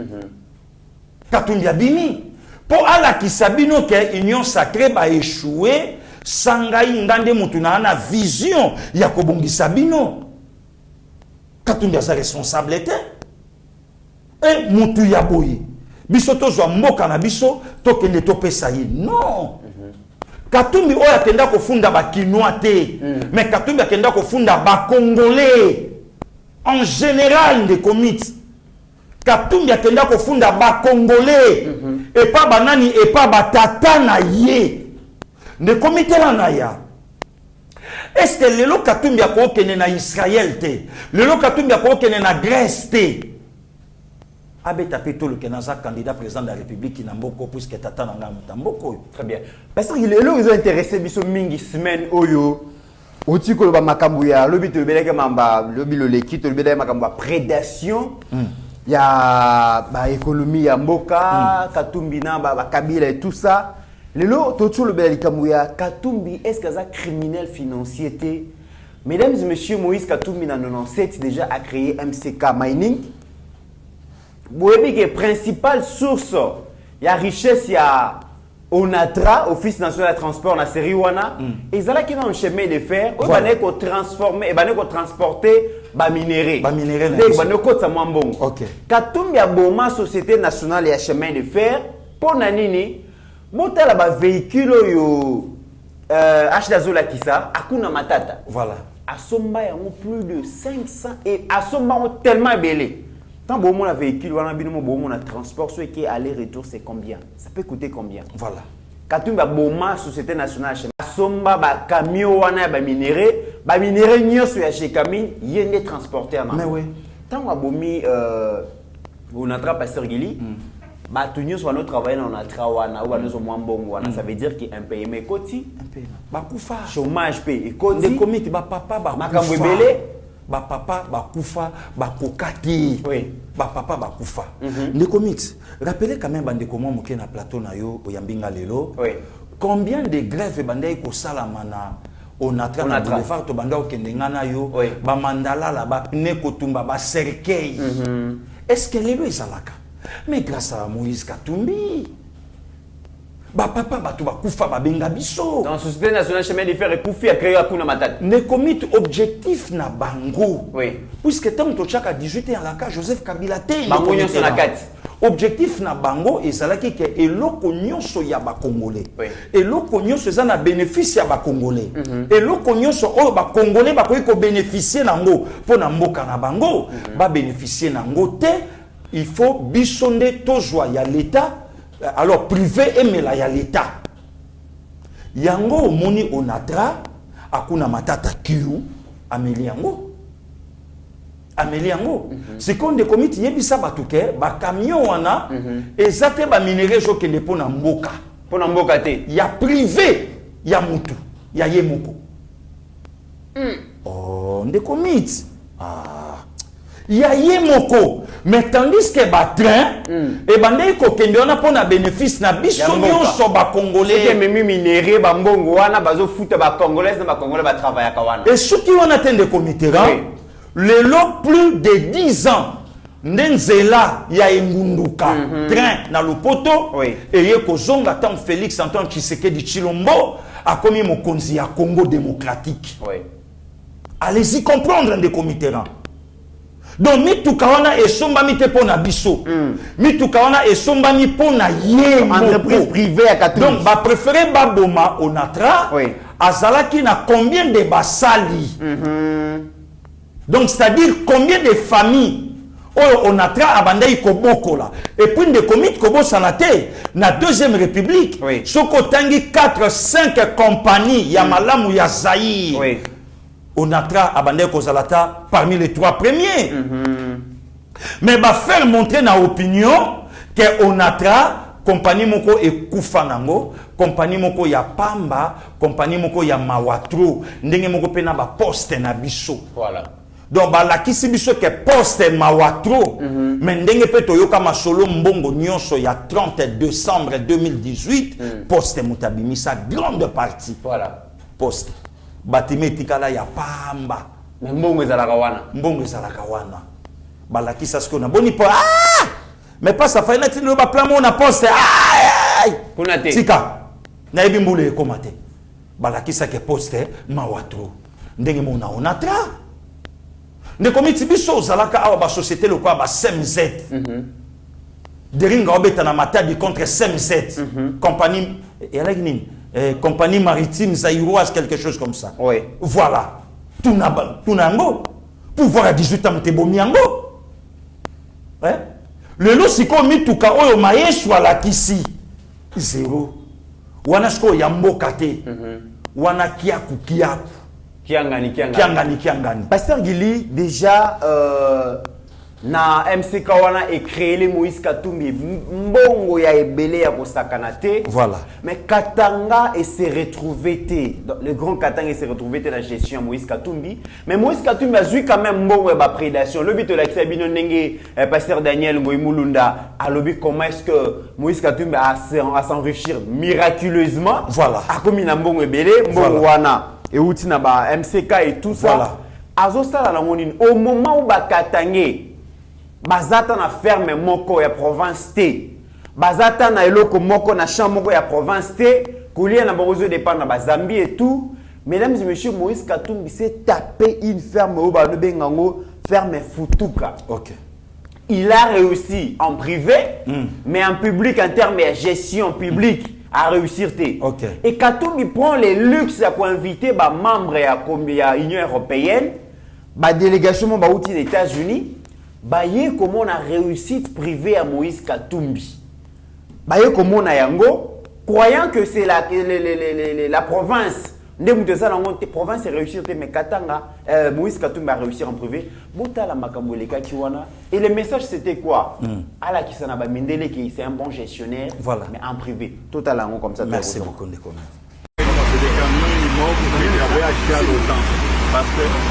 [SPEAKER 3] Katumbi abimi. Pour ala qui sabino que union sacrée ba échouer sangai ngande mutu na vision ya kobongisa bino. Katumbi a sa responsabilité. Et mutu ya boye. Biso tozwa mboka na biso tokende topesa ye. Non. Katumbi oya kenda kofunda ba Kinois te. Mais Katumbi akenda kofunda ba Congolais. En général des comics. Katumbi akenda kofunda ba Congolais. Et pas banani et pas ba tata na ye. Ne comité la naya. Est-ce que le lo Katumbi akokene na Israël te? Le lo Katumbi akokene na Grèce te? Abe tapito le kenaza candidat président de la République qui n'a mboko puisque tata na ngam mboko.
[SPEAKER 4] Très bien. Parce que les gens ils ont intéressé biso mingi semaine oyo. Oti ko ba makambu ya lobi to beleke mamba lobi lo leki to beleke makambu prédation. Ya ba économie ya mboka, Katumbi na ba Kabila et tout ça. Lelo totu le beleke ya Katumbi est-ce que ça criminel financier té? Mesdames et messieurs, Moïse Katumbi en 97 déjà a créé MCK Mining. Boyebi que principale source ya richesse ya Onatra, Office national de transport na série wana, et zala qui dans le chemin de fer, on va ko transformer et va ko transporter ba minerai.
[SPEAKER 3] Ba minerai.
[SPEAKER 4] Donc ba ko tsa mwambongo.
[SPEAKER 3] OK.
[SPEAKER 4] Katumbi ya boma société nationale ya chemin de fer pour nini motala ba véhicule yo H Kisa akuna matata.
[SPEAKER 3] Voilà.
[SPEAKER 4] Asomba ya plus de 500 et asomba tellement belé. Tant bon mon véhicule, voilà bien mon transport, ce qui est aller-retour, c'est combien? Ça peut coûter combien?
[SPEAKER 3] Voilà.
[SPEAKER 4] Katumba boma société nationale chez Somba ba camion wana ba minéré nyoso ya chez Kami yende transporter en
[SPEAKER 3] mais oui.
[SPEAKER 4] Tant abomi on attrape Pasteur Gili ba tunyo so no travailler na onatra wana ou ba no mwambongo wana ça veut dire que un paiement koti
[SPEAKER 3] ba kufa
[SPEAKER 4] chômage paye et koti
[SPEAKER 3] des comités ba papa ba
[SPEAKER 4] makambo belé
[SPEAKER 3] ba papa ba kufa ba kokati
[SPEAKER 4] oui
[SPEAKER 3] ba papa ba kufa les comics rappelez quand même bande comment moké na plateau na yo oyambinga lelo
[SPEAKER 4] oui
[SPEAKER 3] combien de grèves bande ko salama na on a boulevard to banda okende ngana yo ba mandala la ba pne kotumba ba cercueil est-ce que lelo ezalaka mais grâce à Moïse Katumbi ba papa batu ba kufa ba benga biso
[SPEAKER 4] dans société nationale chemin de fer et kufi a créé akuna matata
[SPEAKER 3] ne commit objectif na bango
[SPEAKER 4] oui
[SPEAKER 3] puisque tant to chaka 18 ans la ka Joseph Kabila te
[SPEAKER 4] bango nyonso na kati
[SPEAKER 3] objectif na bango ezalaki ke eloko nyonso ya ba congolais eloko nyonso eza na bénéfice ya ba congolais eloko nyonso oyo ba congolais ba ko bénéficier nango po na mboka na bango ba bénéficier nango te il faut bisonde tozwa ya l'état alors privé emela ya l'état yango omoni onatra akuna matata kiu ameli yango seconde komiti yebisa batuke ba camion wana ezate ba minerai zo kende pona mboka
[SPEAKER 4] te
[SPEAKER 3] ya privé ya mutu ya ye moko oh nde komiti ya ye moko mais tandis que ba train et bande ko kende wana pona bénéfice na biso nyonso ba congolais
[SPEAKER 4] et même minerai ba mbongo wana bazo futa ba congolais na ba congolais ba travailler ka wana
[SPEAKER 3] et soki wana tende comité le lot plus de 10 ans Nenzela ya engunduka train na Lupoto et ye kozonga tant Félix Antoine Tshisekedi Tshilombo a commis mokonzi ya Congo démocratique allez-y comprendre des comités Donc mituka wana esombami te pona biso. Mituka wana esombami pona ye
[SPEAKER 4] Entreprise privée à Katumbi.
[SPEAKER 3] Donc ba préféré baboma Onatra.
[SPEAKER 4] Oui.
[SPEAKER 3] Azalaki na combien de basali. Donc c'est-à-dire combien de familles Onatra abandai kobokola. Et puis de commit kobo sanate na deuxième république.
[SPEAKER 4] Oui.
[SPEAKER 3] Soko tangi 4-5 compagnies ya malamu ya Zaïre.
[SPEAKER 4] Oui.
[SPEAKER 3] Onatra abandai kozalata parmi les 3 premiers. Mais va faire montrer na opinion que Onatra compagnie moko ekufa nango, compagnie moko ya Pamba, compagnie moko ya Mawatro, ndenge moko pe na ba poste na biso.
[SPEAKER 4] Voilà.
[SPEAKER 3] Donc ba la kisi biso ke poste Mawatro, mais ndenge pe toyoka masolo mbongo nyonso ya 30 décembre 2018, poste mutabimisa grande partie.
[SPEAKER 4] Voilà.
[SPEAKER 3] Poste. Batime tikala ya Pamba.
[SPEAKER 4] Mais mbongo ezalaka wana.
[SPEAKER 3] Mbongo ezalaka wana. Ba la kisa sko na boni po ah! Mais pas ça fait na tino ba plan mon poste. Aïe!
[SPEAKER 4] Kunate.
[SPEAKER 3] Tika. Na yebi mbule ekomate. Ba la kisa ke poste Mawatro. Ndenge mona Onatra. Ne komiti biso zalaka awa ba société lokwa ba SMZ. Deringa obeta na matadi contre SMZ. Compagnie compagnie maritime zaïroise, quelque chose comme ça.
[SPEAKER 4] Oui.
[SPEAKER 3] Voilà. Tunango. Pouvoir à 18 ans, t'es bomiango. Hein? Le lot, c'est comme mituka oyo maeswa la kisi. Zéro. Wana sko yambo kate. Wana kiaku kiaku. Kiangani.
[SPEAKER 4] Pasteur Gili, déjà, na MCK wana et créé les Moïse Katumbi mbongo ya ebele ya kosakanate.
[SPEAKER 3] Voilà.
[SPEAKER 4] Mais Katanga et s'est retrouvé le grand Katanga s'est retrouvé dans la gestion de Moïse Katumbi. Mais Moïse Katumbi a vu quand même mbongo ya prédation. Le but de l'accès bino ndenge pasteur Daniel Ngoimulunda a lobby comment est-ce que Moïse Katumbi a s'enrichir miraculeusement.
[SPEAKER 3] Voilà.
[SPEAKER 4] A comme na mbongo ebele mbongo wana et outi na ba MCK et tout ça.
[SPEAKER 3] Voilà.
[SPEAKER 4] Azostala na monine au moment où ba Katangé bazata na ferme moko ya province T. Bazata na eloko moko na champ moko ya province T. Koulia na bozo dépendre na Zambie et tout. Mesdames et messieurs, Moïse Katumbi s'est tapé une ferme au Banobengango, ferme Futuka.
[SPEAKER 3] Ok.
[SPEAKER 4] Il a réussi en privé, mais en public, en termes de gestion publique, à réussir.
[SPEAKER 3] Ok.
[SPEAKER 4] Et Katumbi prend les luxes pour inviter les membres de l'Union européenne, la délégation des États-Unis. Baye comment on a réussite privée à Moïse Katumbi. Baye comment on a yango, croyant que c'est la province. La province est réussie, mais Katanga, Moïse Katumbi a réussi en privé. Et le message c'était quoi? Allah qui s'en a Mindele qui c'est un bon gestionnaire,
[SPEAKER 3] voilà.
[SPEAKER 4] Mais en privé. Totalement comme ça.
[SPEAKER 3] Merci beaucoup, Ndeko.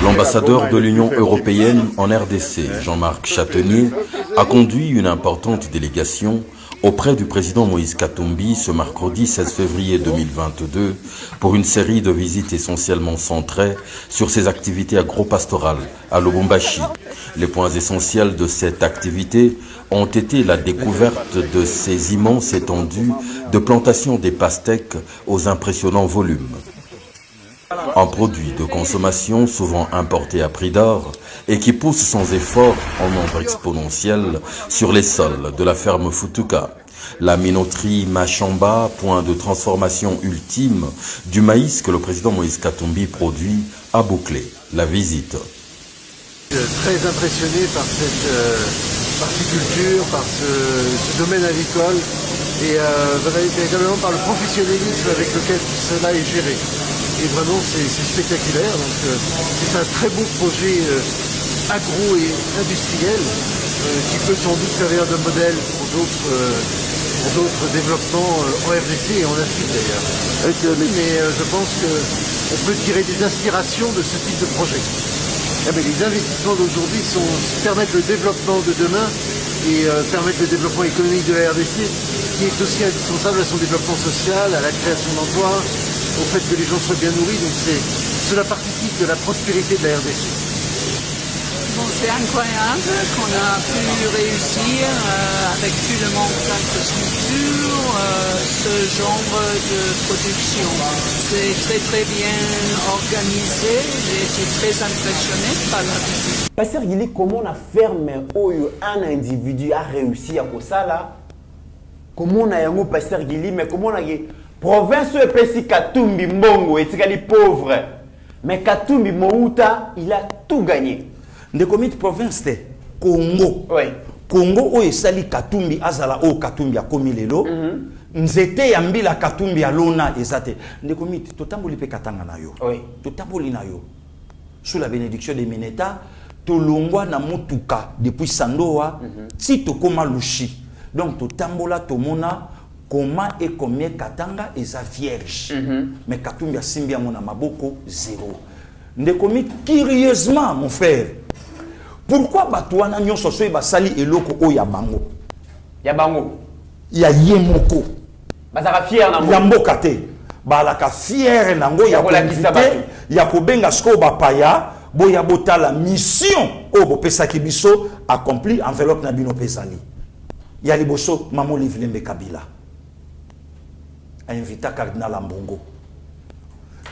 [SPEAKER 7] L'ambassadeur de l'Union européenne en RDC, Jean-Marc Châtenier, a conduit une importante délégation auprès du président Moïse Katumbi ce mercredi 16 février 2022 pour une série de visites essentiellement centrées sur ses activités agro-pastorales à Lubumbashi. Les points essentiels de cette activité ont été la découverte de ces immenses étendues de plantations des pastèques aux impressionnants volumes. Un produit de consommation souvent importé à prix d'or et qui pousse sans effort en nombre exponentiel sur les sols de la ferme Futuka. La minoterie Machamba, point de transformation ultime du maïs que le président Moïse Katumbi produit, a bouclé la visite.
[SPEAKER 8] Très impressionné par cette horticulture, par ce domaine agricole et véritablement par le professionnalisme avec lequel cela est géré. Et vraiment c'est spectaculaire, donc c'est un très beau projet agro et industriel qui peut sans doute servir de modèle pour d'autres développements en RDC et en Afrique d'ailleurs. Mais je pense qu'on peut tirer des inspirations de ce type de projet. Les investissements d'aujourd'hui permettent le développement de demain et permettent le développement économique de la RDC qui est aussi indispensable à son développement social, à la création d'emplois, au fait que les gens soient bien nourris, donc cela participe de la prospérité de la RDC.
[SPEAKER 9] c'est incroyable qu'on a pu réussir avec tout le monde d'infrastructure ce genre de production. C'est très bien organisé. J'ai été très impressionné par la visite.
[SPEAKER 4] Pasteur Gili, comment la ferme où un individu a réussi à ça là? Comment on a un Pasteur Gili, mais comment on a province où est Katumbi Mbongo et Tigali pauvre. Mais Katumbi Mouta, il a tout gagné.
[SPEAKER 3] De combien de provinces de Congo?
[SPEAKER 4] Oui.
[SPEAKER 3] Congo o esali Katumbi azala o Katumbi a komi lelo. Nzete ya mbila Katumbi alona ezate. De combien totamboli pe katanga na yo.
[SPEAKER 4] Oui.
[SPEAKER 3] Totamboli na yo. Sous la bénédiction des Meneta, tolongwa na mutuka depuis Sandoa, si tokoma lushi. Donc totambola tomona comment et combien Katanga est sa vierge. Mais Katumbi a simbi à mon amaboko zéro. Ndekomi curieusement mon frère. Pourquoi batouana nyon soso ba sali eloko o ya bango?
[SPEAKER 4] Ya bango.
[SPEAKER 3] Ya yemoko.
[SPEAKER 4] Bazaka fier na mo.
[SPEAKER 3] Ya mboka te. Ba la ka fier nango ya ko invité, ya ko benga sko ba paya, bo ya bota la mission o bo pesa ki biso accompli enveloppe na bino pesali. Ya liboso Mamo Livlembe Kabila a invité Cardinal Ambongo.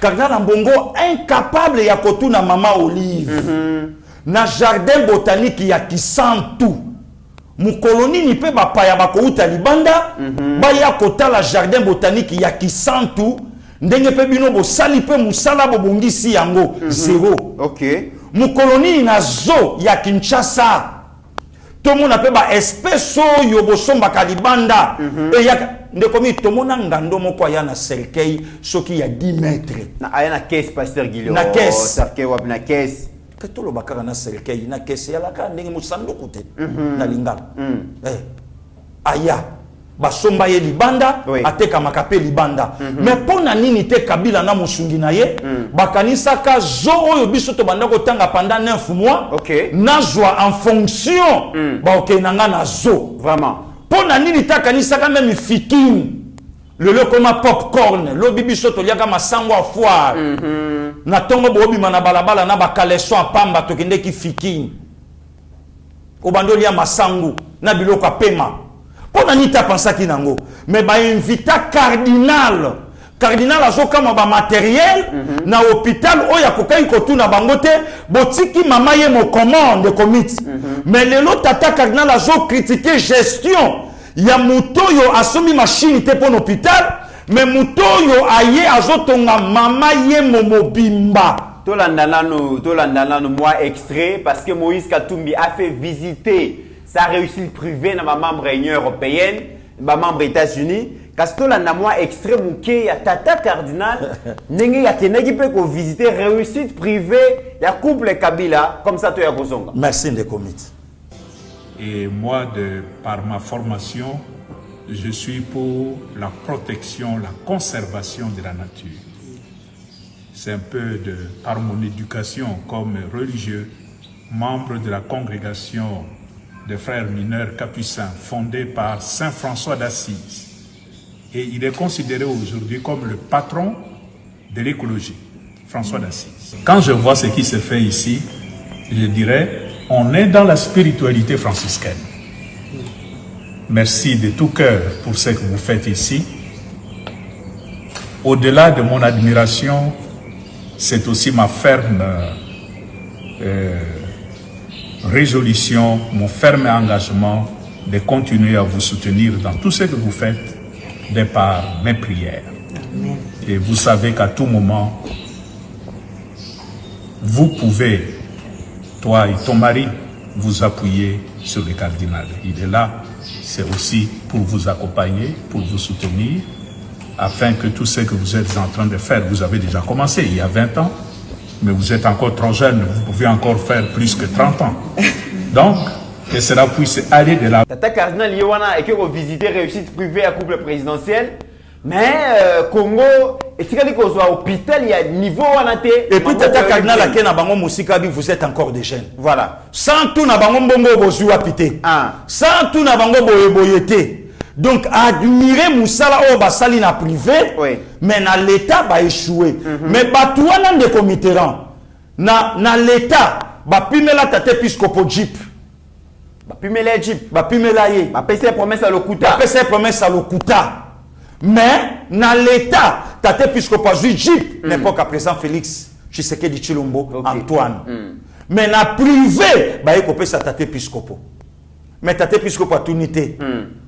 [SPEAKER 3] Cardinal Ambongo incapable ya kotuna Mama Olive. Na jardin botanique ya Kisantu. Mukoloni ni pe bapaya bakouta libanda. Ba ya kota la jardin botanique ya Kisantu. Ndenge pe bino bo sali pe musala bo bongisi yango. Zéro.
[SPEAKER 4] Ok.
[SPEAKER 3] Mukoloni na zo ya Kinshasa. Tout le monde appelle ba espèce yo bosomba kalibanda et ya ndekomi to mona ngando moko ya na cercueil soki ya 10 mètres
[SPEAKER 4] na aya na caisse Pasteur Guillaume
[SPEAKER 3] na caisse
[SPEAKER 4] cercueil wap na caisse
[SPEAKER 3] que to lo bakaka na cercueil na caisse ya la ka ndenge musando kote na lingala aya basomba ye libanda ateka makape libanda mais pona nini te Kabila na musungi na ye bakanisa ka zo oyo biso to banda ko tanga pendant 9 mois na joie en fonction ba okenanga na zo
[SPEAKER 4] vraiment
[SPEAKER 3] pona nini ta kanisa ka même fikin le koma popcorn lo bibiso to liaka masango a foire na tongo bo bima na balabala na ba kaleso a pamba to kende ki fikin o bando lia masango na biloko apema. On a ni ta pensé qui nango, mais ba invita cardinal a zo kama ba matériel na hôpital o ya kokai kotuna bangote botiki mama ye mo commande commit mais lelo tata cardinal a zo critiquer gestion ya mutoyo asomi machine te pour l'hôpital mais mutoyo aye azotonga mama ye mo mobimba.
[SPEAKER 4] Tolandana no moi extrait parce que Moïse Katumbi a fait visiter sa réussite privée dans ma membre Union européenne, ma membre États-Unis. Castola na moi extrait mouké ya tata cardinal n'engue ya kenegi pe ko visiter réussite privée ya couple Kabila comme ça to ya kozonga.
[SPEAKER 3] Merci de comité.
[SPEAKER 10] Et moi par ma formation, je suis pour la protection, la conservation de la nature. C'est un peu par mon éducation comme religieux, membre de la congrégation des frères mineurs capucins fondé par Saint François d'Assise. Et il est considéré aujourd'hui comme le patron de l'écologie, François d'Assise. Quand je vois ce qui se fait ici, je dirais, on est dans la spiritualité franciscaine. Merci de tout cœur pour ce que vous faites ici. Au-delà de mon admiration, c'est aussi ma ferme résolution, mon ferme engagement de continuer à vous soutenir dans tout ce que vous faites de par mes prières. Amen. Et vous savez qu'à tout moment, vous pouvez, toi et ton mari, vous appuyer sur le cardinal. Il est là, c'est aussi pour vous accompagner, pour vous soutenir, afin que tout ce que vous êtes en train de faire, vous avez déjà commencé il y a 20 ans, mais vous êtes encore trop jeune, vous pouvez encore faire plus que 30 ans. Donc, que cela puisse aller de là.
[SPEAKER 4] Tata cardinal Yowana et que vous visitez réussite privée à couple présidentiel, mais Congo, et tu as dit qu'on soit hôpital, il y a niveau anaté.
[SPEAKER 3] Et puis Tata cardinal a kena bango musika bi vous êtes encore des jeunes.
[SPEAKER 4] Voilà.
[SPEAKER 3] Sans tout na bango mbongo bozu apité. Sans tout na bango boyeboyete. Donc, admirer Moussala ou Basali na privé, mais na l'État va échouer. Mais Batouana de Comiteran, na l'État, bapimela tate episcopo jeep.
[SPEAKER 4] Bapimela jeep.
[SPEAKER 3] Bapimela ye.
[SPEAKER 4] Bapesa promesse à Lokuta.
[SPEAKER 3] Bapesa promesse à Lokuta. Mais dans l'état, tate episcopo azui jeep n'importe qu'à présent Félix Tshisekedi Tshilombo Antoine. Mais na privé, ba ekopesa tate episcopo. Mais tate episcopo a tunité.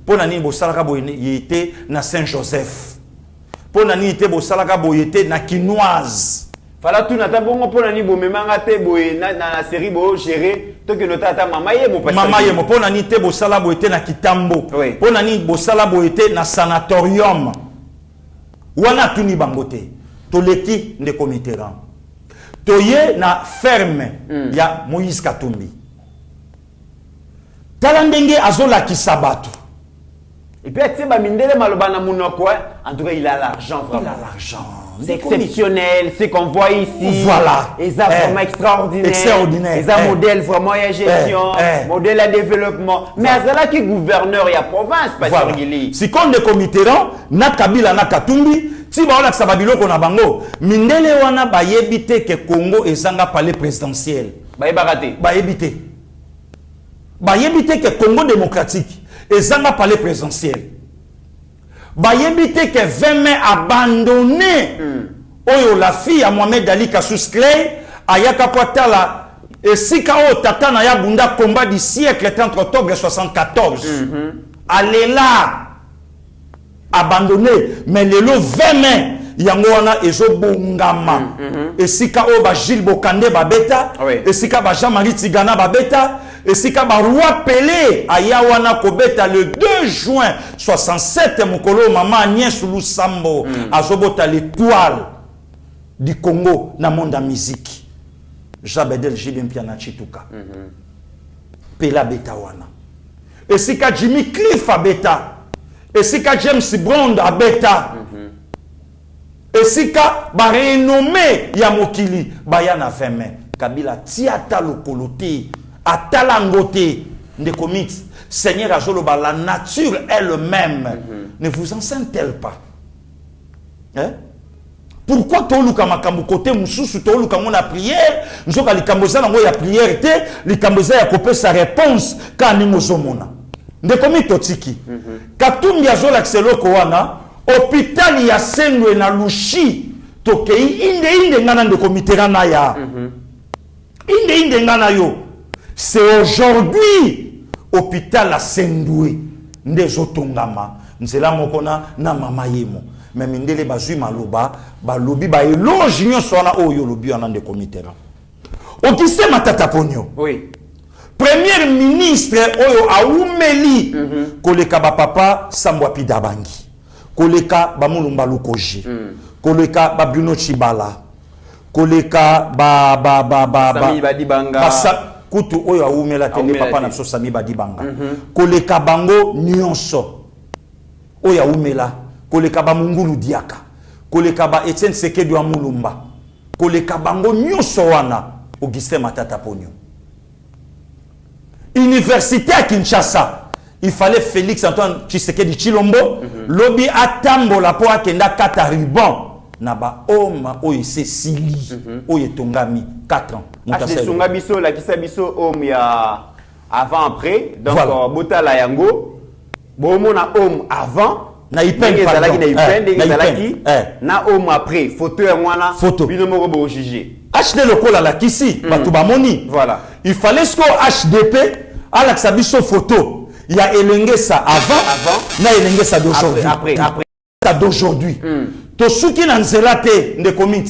[SPEAKER 3] Pour nani bo salaka bo yete na Saint-Joseph. Pour nani yete bo salaka bo yete na Quinoise.
[SPEAKER 4] Fala tout nata bongo pour nani bo memanga te bo na série bo gérer to que notata mama ye mo pesa.
[SPEAKER 3] Mama ye mo pour nani te bo salaka bo yete na Kitambo. Pour nani bo salaka bo yete na sanatorium. Wana tuni bangote. To leki ndeko Mitterrand. Toye na ferme ya Moïse Katumbi. Talandenge azola kisabatu.
[SPEAKER 4] Et puis Mindele malobana munoko, en tout cas il a l'argent vraiment.
[SPEAKER 3] Il a l'argent.
[SPEAKER 4] C'est exceptionnel, ce qu'on voit ici.
[SPEAKER 3] Voilà.
[SPEAKER 4] Et ça vraiment extraordinaire.
[SPEAKER 3] Extraordinaire.
[SPEAKER 4] Et ça modèle vraiment à gestion, modèle à développement. Mais à cela qui gouverneur et à province, pas
[SPEAKER 3] voilà.
[SPEAKER 4] Sur
[SPEAKER 3] si qu'on est Mitterrand, na Kabila na Katumbi, si ba ola sababilo kona bango, Mindele wana ba yebite ke Congo ezanga palais présidentiel.
[SPEAKER 4] Ba yebaraté.
[SPEAKER 3] Ba yebite. Ba yebite ke Congo démocratique ezanga palais présidentiel. Ba yebite ke 20 mai abandonné. Oyo la fille à Mohamed Ali Kassous Clay ayaka potala et sika o tata na ya bunda combat du siècle 30 octobre 74. Allez là abandonné mais le lot 20 mai yango wana ezo bongama et sika o ba Gilles Bokande babeta et sika ba Jean-Marie Tigana babeta et sika ba Roi Pelé aya wana kobeta le 2 juin 67 mokolo mama Agnès Lusambo azobota l'étoile du Congo na monde de musique. Jabedel Jibin Piana Chituka. Pela beta wana. Et sika Jimmy Cliff a beta. Et sika James Brown a beta. Et sika ba renommé ya mokili bayana 20 mai. Kabila tiata lokolote atalangote de comics. Seigneur Azoloba, la nature elle-même ne vous enseigne-t-elle pas? Hein? Pourquoi toluka makambu côté mususu toluka mona prière nzoka likamboza nango ya prière te likamboza ya kopesa sa réponse quand ni mozomona ndeko mitotiki Katumbi azola kseloko wana hôpital ya Sendwe na Lushi tokei inde ngana ndeko Mitterrand na ya inde ngana yo c'est aujourd'hui hôpital à Sendwe ndezotongama nzela mokona na mama yemo. Mais Mindele bazui maloba balobi ba éloge nyonso wana oyo lobi wana ndeko Mitterrand. Okise matata ponyo.
[SPEAKER 4] Oui.
[SPEAKER 3] Premier ministre oyo aumeli koleka ba papa Sambwa Pidabangi. Koleka ba Mulumba Lukoji. Koleka ba Bruno Chibala. Koleka
[SPEAKER 4] Sami Badibanga.
[SPEAKER 3] Kutu oyo aumela tele papa na so Sami Badibanga. Koleka bango nyonso oyo aumela. Koleka ba Mungulu Diaka, koleka ba Etienne Sekedu wa Mulumba, koleka bango nyonso wana Augustin Matata Ponyo. Université à Kinshasa, il fallait Félix Antoine Tshisekedi Tshilombo, lobi atambola po akenda kata ruban na ba homme oyo Cécilie oyo tongami 4 ans.
[SPEAKER 4] Acheter songa biso la kisa biso homme ya avant après donc
[SPEAKER 3] voilà.
[SPEAKER 4] Botala yango bomo na homme avant
[SPEAKER 3] na ipen
[SPEAKER 4] na homme après photo ya mwana bino moko bo juger
[SPEAKER 3] HD lokola la kisi batu ba moni
[SPEAKER 4] voilà
[SPEAKER 3] il fallait ce que HDP ala sabiso photo il y a elengesa avant na elengesa d'aujourd'hui
[SPEAKER 4] après
[SPEAKER 3] d'aujourd'hui to suki na nzela te nde commit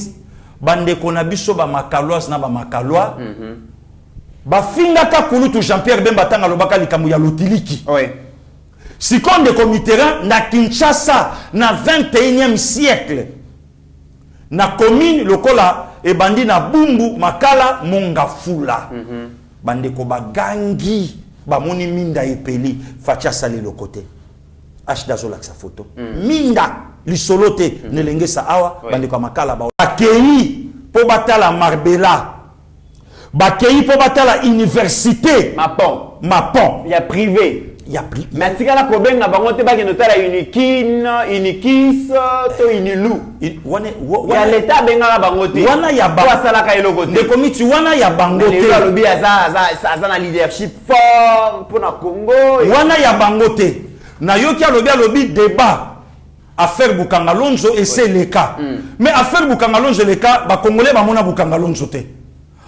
[SPEAKER 3] bande kona biso ba makaloas na ba makaloa ba finga ka kulutu Jean-Pierre Bemba tanga lobaka likambu ya lotiliki si qu'on de Mitterrand na Kinshasa na 21e siècle na commune lokola e bandi na Bumbu Makala Mongafula bande ko bagangi ba moni minda epeli facha sali le côté Ashda zola sa photo minda lisolote nelengesa awa bande ko Makala ba akei po batala Marbella bakei po batala université
[SPEAKER 4] Mapon
[SPEAKER 3] il
[SPEAKER 4] y a privé
[SPEAKER 3] ya pris.
[SPEAKER 4] Mais si la problème na bango te ba ke notala unikin, unikis to unilu. Ya l'état benga la bango te.
[SPEAKER 3] Wana ya ba
[SPEAKER 4] sala ka eloko te.
[SPEAKER 3] De comité wana ya bango te.
[SPEAKER 4] Le lobby aza na leadership fort pour na Congo.
[SPEAKER 3] Wana ya bango te. Na yoki lobby débat. Affaire Bukangalonzo et c'est le cas. Mais affaire Bukangalonzo le cas, ba Congolais ba mona Bukangalonzo te.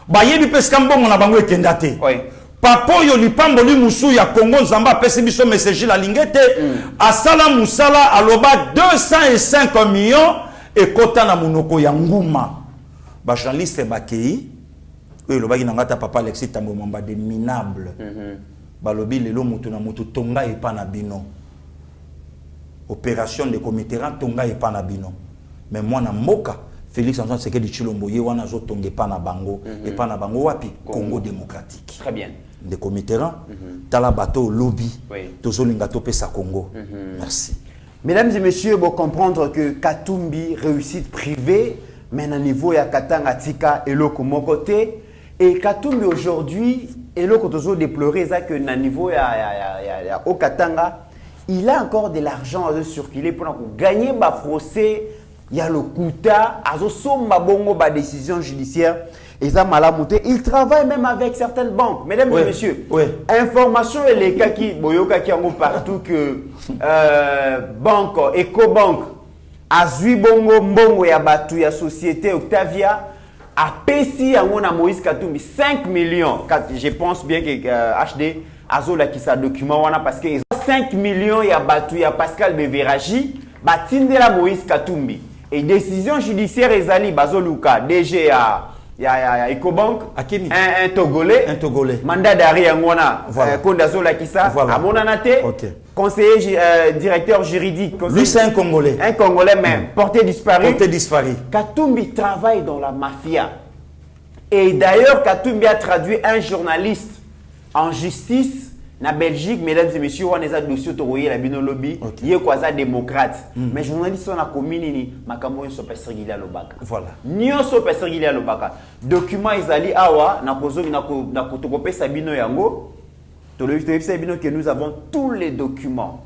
[SPEAKER 3] Ba yebi peska mbongo na bango ekenda te. Papo yo lipamboli musu ya Congo Nzamba pesi biso message la lingete asala musala aloba 205 millions et kota na munoko ya nguma. Ba journaliste bakei oyo lobaki na ngata papa Alexis Tambo Mamba de minable. Ba lobi lelo mutu na mutu tonga epa na bino. Opération de comité tonga et panabino. Mais moi na moka Félix Antoine Tshisekedi Tshilombo ye wana zo tonga pa na bango et pa na bango wapi Congo démocratique.
[SPEAKER 4] Très bien.
[SPEAKER 3] De comité tala bateau lobby tozolinga to pesa Congo. Merci.
[SPEAKER 4] Mesdames et messieurs, vous comprendre que Katumbi réussite privée mais à niveau ya Katanga Tika et loko mokoté et Katumbi aujourd'hui et loko tozo déplorer ça que na niveau ya au Katanga il a encore de l'argent à circuler pour gagner un procès. Il y a le Kouta, il décision judiciaire. Il travaille même avec certaines banques. Mesdames et messieurs, information et les cas qui ont partout que banque, Ecobank, Azui Bongo, Mbongo Yabatu, ya société Octavia, a payé à Moïse Katumbi 5 millions. Je pense bien que HD Azola qui sa document parce que 5 millions ya batu ya Pascal Beveraji batinde la Moïse Katumbi et décision judiciaire ezali bazoluka DG ya Ecobank un Togolais mandat d'arrêt ngona Kondazola qui sa amonana te conseiller directeur juridique
[SPEAKER 3] lui c'est un Congolais
[SPEAKER 4] même porté disparu Katumbi travaille dans la mafia et d'ailleurs Katumbi a traduit un journaliste en justice na Belgique, mesdames et messieurs, on a dossier autoroyé la bino lobby, il y a quoi ça démocrate. Mais journalistes sont na commune makambo so pas sergili à l'obaka. Voilà. Nyo so pas sergili à l'obaka. Document izali awa na kozo na kotokope sabino yango. To le sabino que nous avons tous les documents.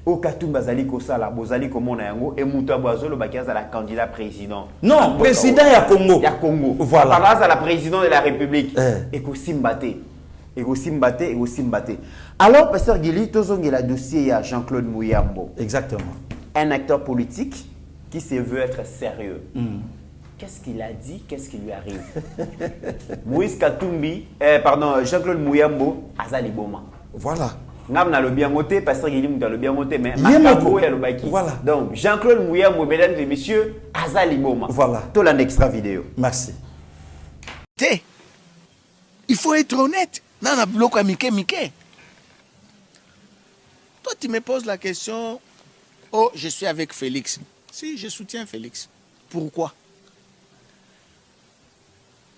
[SPEAKER 4] Au Katumba zali kosala bozali komona yango et muta bazolo bakiaza la candidat président.
[SPEAKER 3] Non, président ya Congo.
[SPEAKER 4] Ya Congo.
[SPEAKER 3] Voilà.
[SPEAKER 4] Par la président de la République. Et ko simbate. Et aussi Mbate. Alors, Pasteur Gili, il y a le dossier à Jean-Claude Mouyambo.
[SPEAKER 3] Exactement.
[SPEAKER 4] Un acteur politique qui se veut être sérieux. Qu'est-ce qu'il a dit? Qu'est-ce qui lui arrive? Moïse Katumbi, Jean-Claude Mouyambo, Azali Boma.
[SPEAKER 3] Voilà.
[SPEAKER 4] Nam na le bien moté, Pasteur Gili m'a le bien moté, mais
[SPEAKER 3] voilà.
[SPEAKER 4] Donc, Jean-Claude Mouyambo, mesdames et messieurs, Azali Boma.
[SPEAKER 3] Voilà.
[SPEAKER 4] Tout l'extra vidéo.
[SPEAKER 3] Merci.
[SPEAKER 11] Il faut être honnête. Nana bloc à Mickey. Toi, tu me poses la question. Oh, je suis avec Félix. Si, je soutiens Félix. Pourquoi?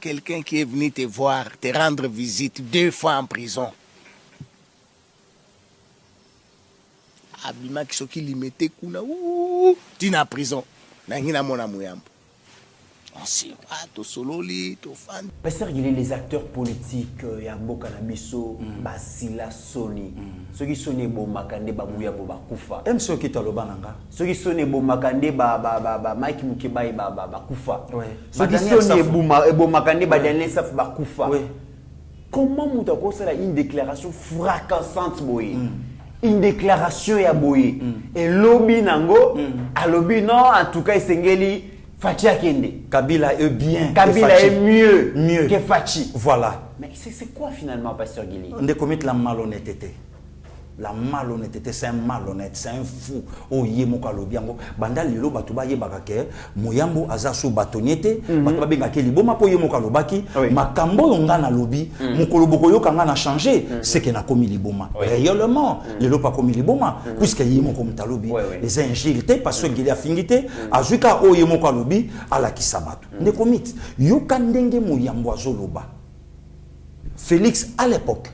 [SPEAKER 11] Quelqu'un qui est venu te voir, te rendre visite 2 fois en prison. Abima qui soki limité kuna tu na prison. Nangina mona muyambo.
[SPEAKER 4] Pasteur, il y a les acteurs politiques, il y a beaucoup de Basila Sony. Ceux qui sont bon makande ba Mouyambo ba kufa.
[SPEAKER 3] Même ceux qui tolo bananga.
[SPEAKER 4] Ceux qui sont bon makande ba Mike Mukeba ba kufa. Ceux qui sont bon makande ba Daniel Saf ba kufa. Comment mutako ça une déclaration fracassante boy. Une déclaration ya boy. Et lobby nango, a lobby non en tout cas Sengeli Fachi Kende.
[SPEAKER 3] Kabila est bien.
[SPEAKER 4] Kabila est mieux que Fachi.
[SPEAKER 3] Voilà.
[SPEAKER 4] Mais c'est quoi finalement, Pasteur Gili?
[SPEAKER 3] On est commis la malhonnêteté. La malhonnêteté, c'est un malhonnête, c'est un fou. Oh, yemoka lobiango. Banda lilo batuba yebaka ke Mouyambo azasu batoniete, batuba benga ke liboma po yemoka lobaki, makambo yonga na lobi, mokolo boko yoka nga na changer, c'est que na komi liboma. Réellement, lilo pa komi liboma, puisque yemoko mtalobi, les ingilité parce que Gili a fingité, azuka o yemoka lobi ala kisabatu. Ne komit, yoka ndenge Mouyambo azoloba. Félix à l'époque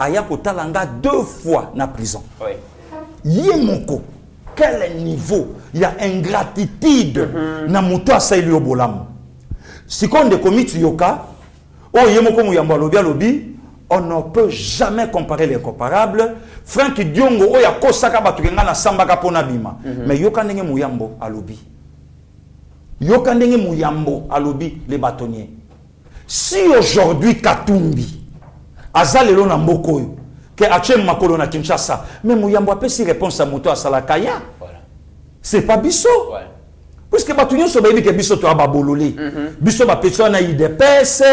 [SPEAKER 3] Aya Kotalanga 2 fois na prison. Yemoko, quel niveau? Il y a ingratitude na muto asaili obolam. Si kon de komit yoka, o Yemoko Mouyambo alobi alobi, On ne peut jamais comparer les comparables. Franck Diongo, oya kosaka batukenga na sambaka pona bima. Mais yoka ndenge muyambo alobi. Yoka ndenge muyambo alobi les bâtonniers. Si aujourd'hui Katumbi azalelo na mbokoyo que Achem Makolo na Kinshasa, mais muyambo apesi réponse à moto à Salakaya. Voilà. C'est pas biso. Ouais. Puisque batunyo so bayebi ke biso to ababolole. Biso ba peso na IDPS,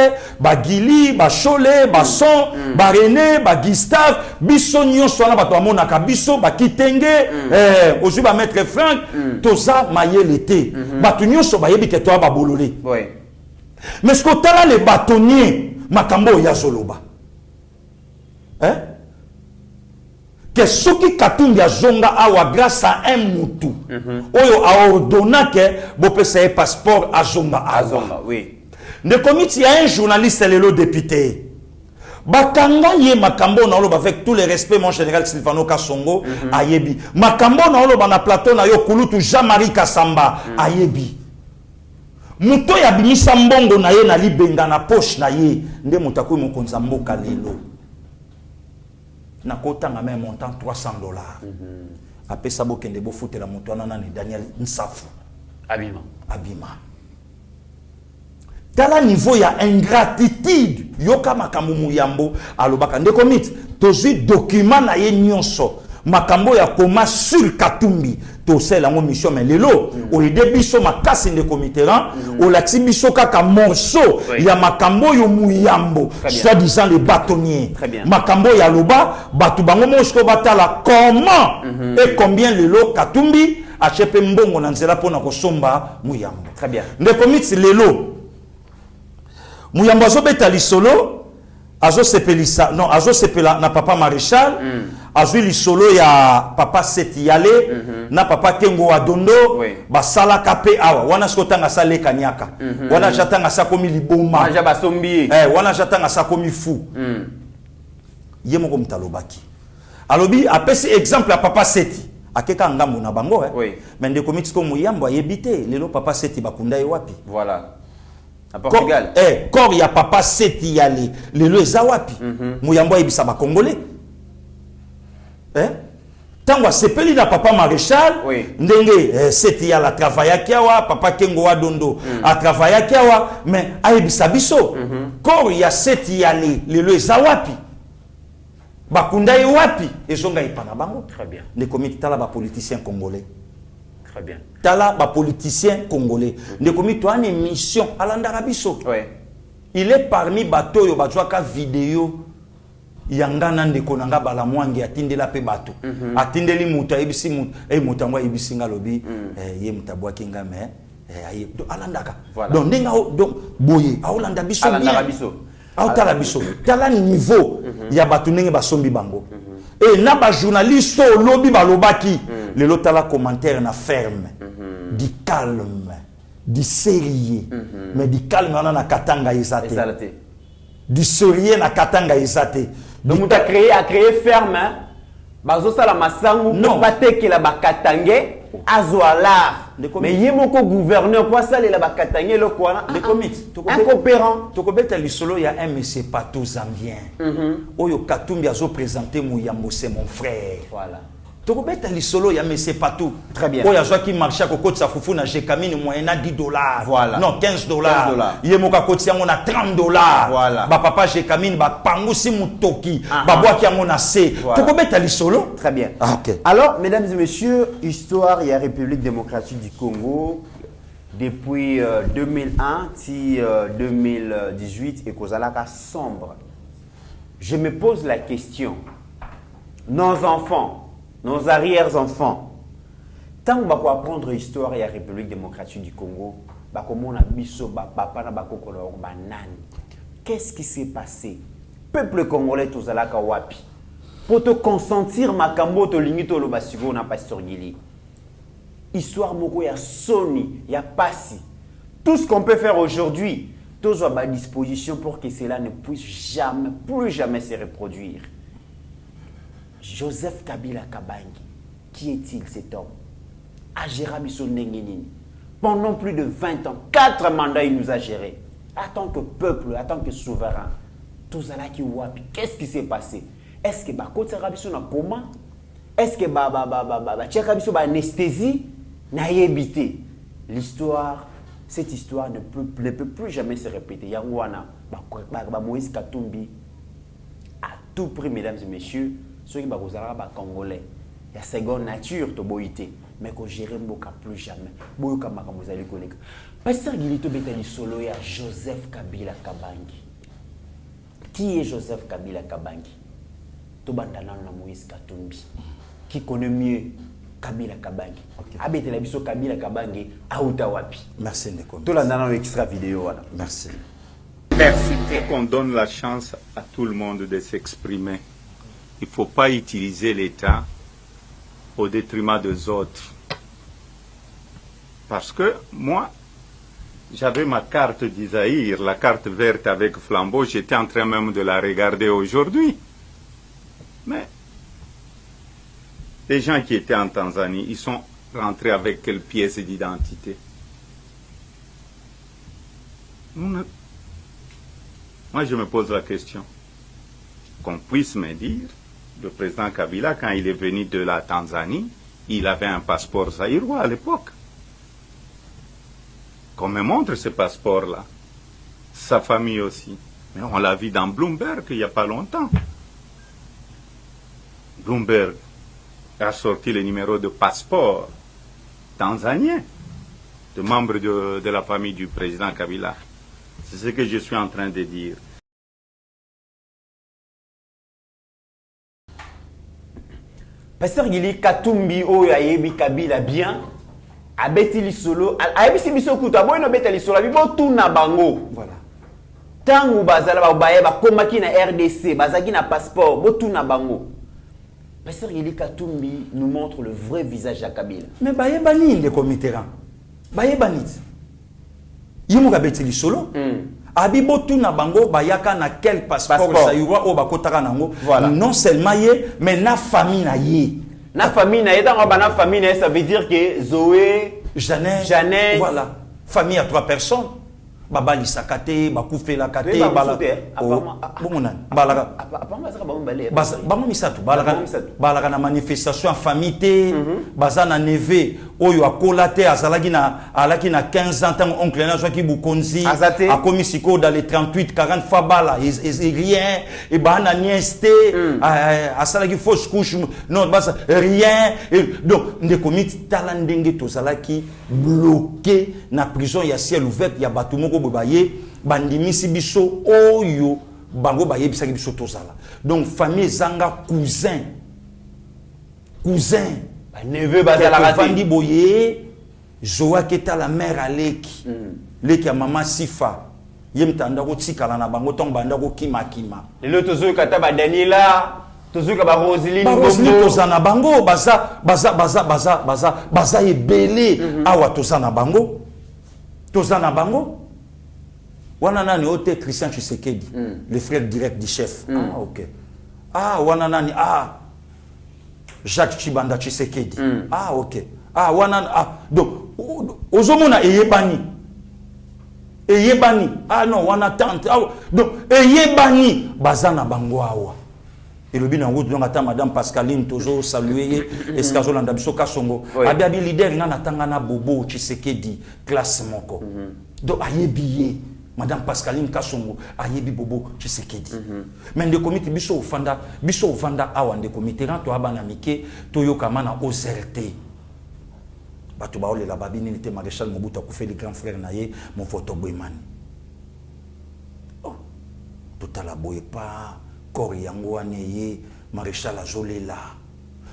[SPEAKER 3] ba Gili, ba Chole, ba Son, ba René, ba Gustave, biso nyonso na bato amonaka biso ba Kitenge, ozu ba Maître Franck, toza mayelete. Batunyo so bayebi ke to ababolole. Ouais. Mais ce que tala les bâtonniers makambo ya zoloba. Hein? Que ce qui Katumbi a zonga awa grâce à un moutou. Oyo a ordonné que vous passiez passeport à zonga awa. Oui. Ne comité, il y a un journaliste, le député. Bakanga ye makambo na oloba avec tout le respect mon général Sylvano Kasongo ayebi. Makambo na oloba na plateau na yo kulutu Jean-Marie Kasamba ayebi. Muto ya bimisa mbongo na ye na libenga na poche na ye nde mutaku mokonza mboka lelo. Na kota nga même montant $300. Après ça bokende bo foutre la moto na ni Daniel Nsafu. Abima. Abima. Tala niveau ya ingratitude yoka makambo muyambo alobaka ndeko mit tozi document na ye nyonso makambo ya koma sur Katumbi to sela ngo mission mais lelo o ide biso makasi ndeko mitera o laxi biso kaka morceau ya makambo yo muyambo soit disant les bâtonniers makambo ya loba batu bango mosko batala comment et combien lelo Katumbi a chepe mbongo na nzela pona ko somba muyambo. Très bien. Ndeko mit lelo muyambo azobeta lisolo azo sepelisa non azo sepela na papa maréchal azo lisolo ya papa Setiale na papa Kengo Adondo basala kape awa wana skotanga sale kanyaka wana jatanga sakomi liboma wana basombi wana jatanga sakomi fou yemoko mtalobaki alobi apesi exemple ya papa Seti akeka ngambo na bango mais ndeko mitiko muyambo ayebite lelo papa Seti bakunda wapi. Voilà. À Portugal. Corps ya papa Seti yale lelo ezawapi muyambo ebisa ba congolais. Tango sepeli na papa maréchal ndenge Seti yala travailla kiawa papa Kengo Adondo a travailla kiawa mais aebisa biso corps ya Seti yale lelo ezawapi bakunda wapi ezonga ipana bango. Très bien. Ne komiti tala ba politicien congolais. Très bien. Tala ba politicien congolais. Ne komi to une mission à l'Andarabiso. Ouais. Il est parmi bateau yo bazwaka vidéo yangana ndeko nanga bala mwangi atindela pe bato. Atindeli muta ebisi muta mutangwa ebisi ngalobi ye mutabwa kinga me aye do alandaka. Donc ndinga donc boye aolanda biso bien. Alandarabiso. Aotala biso. Tala niveau ya bato ndenge basombi bango. Et na ba journaliste lobi balobaki le lotala commentaire na ferme di calme di sérieux mais di calme na katanga izate di sérieux na katanga izate
[SPEAKER 4] donc on a créé ferme bazo sala masangu non bateke la bakatange azwala mais yemoko gouverneur pour ça la bakatange le quoi les comités incoopérant
[SPEAKER 3] tokobeta lisolo ya MC Patou Zambien oyo Katumbi azo présenter Muyambo c'est mon frère. Voilà. Tokobeta lisolo ya MC Patou. Très bien. Oyo azwa ki marché ko kotsa fufu na Jekamine moyena $10. Voilà. Non, $15. Yemoka kotsi yango na $30. Voilà. Ba papa Jekamine ba pangusi mutoki, ba boaki yango na C. Tokobeta lisolo.
[SPEAKER 4] Très bien. Ah, OK. Alors, mesdames et messieurs, histoire ya République démocratique du Congo depuis 2001 si 2018 et kozalaka sombre. Je me pose la question. Nos enfants, nos arrière-enfants, tant qu'on va apprendre l'histoire de la République démocratique du Congo, qu'est-ce qui s'est passé? Peuple congolais, tout ça, wapi. Pour te consentir, makambo to lingito lo basigo na pasteur Gili. Histoire moko ya Sony, ya Passi. Tout ce qu'on peut faire aujourd'hui, tous à ma disposition pour que cela ne puisse jamais, plus jamais se reproduire. Joseph Kabila Kabangi, qui est-il cet homme? Agera biso nengenini. Pendant plus de 20 ans, 4 mandats il nous a gérés. En tant que peuple, en tant que souverain. tozalaki wapi? Qu'est-ce qui s'est passé? Est-ce que bakotaka biso na coma? Est-ce que tcheka biso ba anesthésie na yebité? L'histoire, cette histoire ne peut plus jamais se répéter. Yangwana Moïse Katumbi à tout prix, mesdames et messieurs, ceux qui ba congolais, il y a seconde nature to boité, mais qu'on gère beaucoup plus jamais. Boyoka makamozali koleka. Pasteur Gilito Betali solo ya Joseph Kabila Kabangi. Qui est Joseph Kabila Kabangi? Tobandana na Moïse Katumbi. Qui connaît mieux Kabila Kabangi? Abete la biso Kabila Kabangi auta wapi?
[SPEAKER 3] Merci Ndeko.
[SPEAKER 4] Tout l'andana extra vidéo voilà.
[SPEAKER 3] Merci.
[SPEAKER 6] Merci. Qu'on donne la chance à tout le monde de s'exprimer. Il ne faut pas utiliser l'État au détriment des autres. Parce que moi, j'avais ma carte d'Isaïr, la carte verte avec flambeau, j'étais en train même de la regarder aujourd'hui. Mais les gens qui étaient en Tanzanie, ils sont rentrés avec quelle pièce d'identité? Moi, je me pose la question. Qu'on puisse me dire, le président Kabila, quand il est venu de la Tanzanie, il avait un passeport zaïrois à l'époque. Qu'on me montre ce passeport-là. Sa famille aussi. Mais on l'a vu dans Bloomberg il n'y a pas longtemps. Bloomberg a sorti le numéro de passeport tanzanien de membres de la famille du président Kabila. C'est ce que je suis en train de dire.
[SPEAKER 4] Pasteur Gili Katumbi oyo ayebi Kabila bien abeti lisolo ayebi biso kuta boy no beta lisolo bibo tuna bango voilà tangu bazala babaye bakomaki na RDC bazaki na passeport bo tuna bango. Pasteur Gili Katumbi nous montre le vrai visage de Kabila.
[SPEAKER 3] Mais bayeba ni Ndeko Mitterrand bayeba ni yimu kabeti lisolo abibo tuna bango bayaka na quel passeport sayurwa o bakotaka nango voilà. Non seulement ye mais na famille na ye
[SPEAKER 4] na famille na ye dans na famille na ye ça veut dire que Zoé Jeannette
[SPEAKER 3] voilà famille à 3 personnes baba lisakate bakufela kate bala bomona balaka bamo misatu balaka na manifestation en famille te bazana neve oyo akolate azalaki na alaki na 15 ans tant oncle na joki bukonzi a commis siko dans les 38 40 fois bala et rien et bana nieste asalaki fausse couche non basa rien donc Ndeko Mitterrand talandenge tozalaki bloqué na prison ya ciel ouvert ya batumoko bobaye bandimisi biso oyo bango bayebisaki biso tozala donc famille zanga cousin
[SPEAKER 4] neveu bazala
[SPEAKER 3] vandi boye Joa keta la mère aleki leki ya mama Sifa yemtanda ko tikala na bango tong banda ko kima
[SPEAKER 4] lelo tozo kata ba Daniela tozo ka ba Roseline
[SPEAKER 3] tozana bango baza ebele awa tozana bango wana nani ote Christian Tshisekedi le frère direct du chef OK wana nani Jacques Chibanda Tshisekedi OK wana donc ozomona eyebani non wana tante donc eyebani bazana bango awa elobi na ngutu donc ata madame Pascaline toujours saluer eskazo landa biso kasongo abi leader ngana tanga na bobo Tshisekedi classe moko donc ayebiye madame Pascaline Kasongo ayebi bobo Tshisekedi mais Ndeko Mitterrand biso ufanda awa Ndeko Mitterrand to abana mike to yokama na OZRT bato baolela babini nite maréchal Mobutu akufeli grand frère na ye mon photo boymani totala boye pa corps yango wane ye maréchal azolela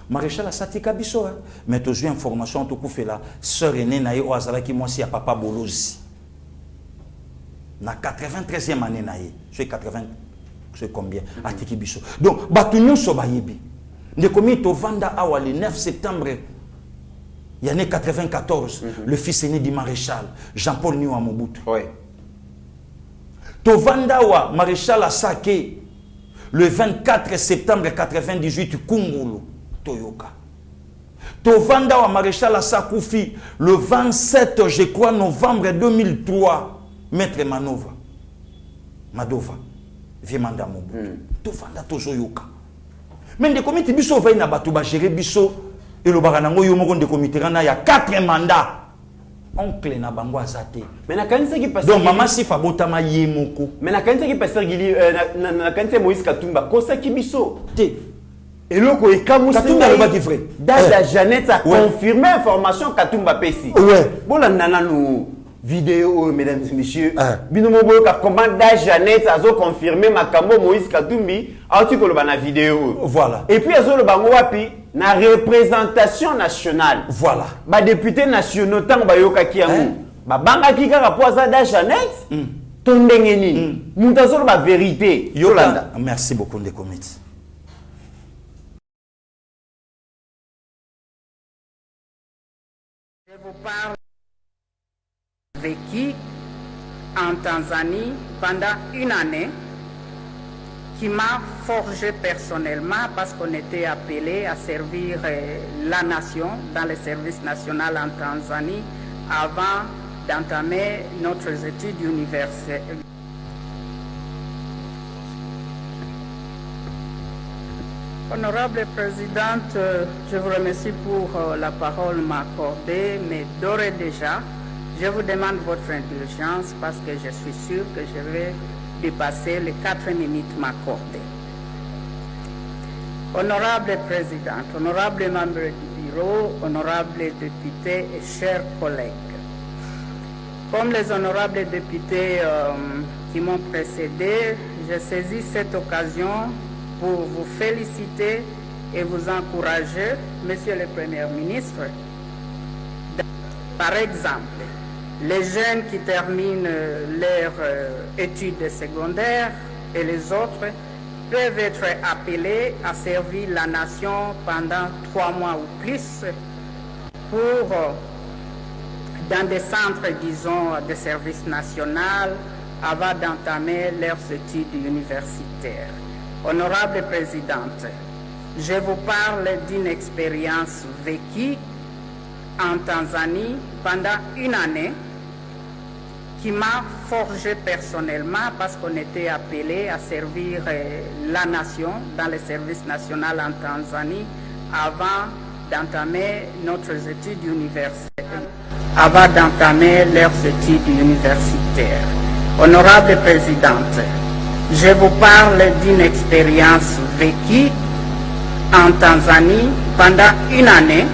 [SPEAKER 3] maréchal asatika biso mais to jwe information to kufela sœur aînée na ye o azalaki mwasi ya papa Bolozi na 93e année na ye c'est 80 c'est combien atiki biso donc batu nyonso bayebi Ndeko Mitterrand vanda awa le 9 septembre il y a 94 le fils aîné du maréchal Jean-Paul Niwa Mobutu to vanda wa maréchal Asake le 24 septembre 98 Kungulu Toyoka to vanda wa maréchal Asakoufi le 27 je crois novembre 2003 Maître Madova vie mandat Mobutu to fanda to zoyoka mais ndeko miti biso vai na bato ba gérer biso et le baranango yo moko ndeko mitirana ya 4 mandats oncle na bango azate
[SPEAKER 4] mais na kanisa ki passer
[SPEAKER 3] donc maman sifa botama ye moko
[SPEAKER 4] mais na kanisa ki passer gili na kanisa Moïse Katumba kosa ki biso
[SPEAKER 3] te
[SPEAKER 4] eloko ekamusi
[SPEAKER 3] Katumba le baki vrai
[SPEAKER 4] Dada Jeannette a confirmé information Katumba pesi bon nana nous vidéo mesdames et messieurs binomo boyoka comment Dada Jeannette a confirmé makambo Moïse Katumbi auti ko loba na vidéo
[SPEAKER 3] voilà
[SPEAKER 4] et puis azo loba ngo wapi na représentation nationale
[SPEAKER 3] voilà
[SPEAKER 4] ba député nationaux tant ba yoka ki yango ba banga ki kaka po za Dada Jeannette to ndenge nini mutu azo loba vérité
[SPEAKER 3] Yolanda merci beaucoup de comité.
[SPEAKER 12] Je vous parle vécu en Tanzanie pendant une année qui m'a forgé personnellement parce qu'on était appelé à servir la nation dans le service national en Tanzanie avant d'entamer notre étude universitaire. Honorable Présidente, je vous remercie pour la parole m'accordée, mais d'ores et déjà, je vous demande votre indulgence parce que je suis sûr que je vais dépasser les 4 minutes m'accordées. Honorable Présidente, honorable membres du bureau, honorables députés et chers collègues, comme les honorables députés qui m'ont précédé, je saisis cette occasion pour vous féliciter et vous encourager, Monsieur le Premier ministre. Par exemple, les jeunes qui terminent leurs études secondaires et les autres peuvent être appelés à servir la nation pendant 3 mois ou plus pour, dans des centres, disons, de service national avant d'entamer leurs études universitaires. Honorable Présidente, je vous parle d'une expérience vécue en Tanzanie pendant une année qui m'a forgé personnellement parce qu'on était appelé à servir la nation dans le service national en Tanzanie avant d'entamer notre étude universitaire. Honorable Présidente, je vous parle d'une expérience vécue en Tanzanie pendant une année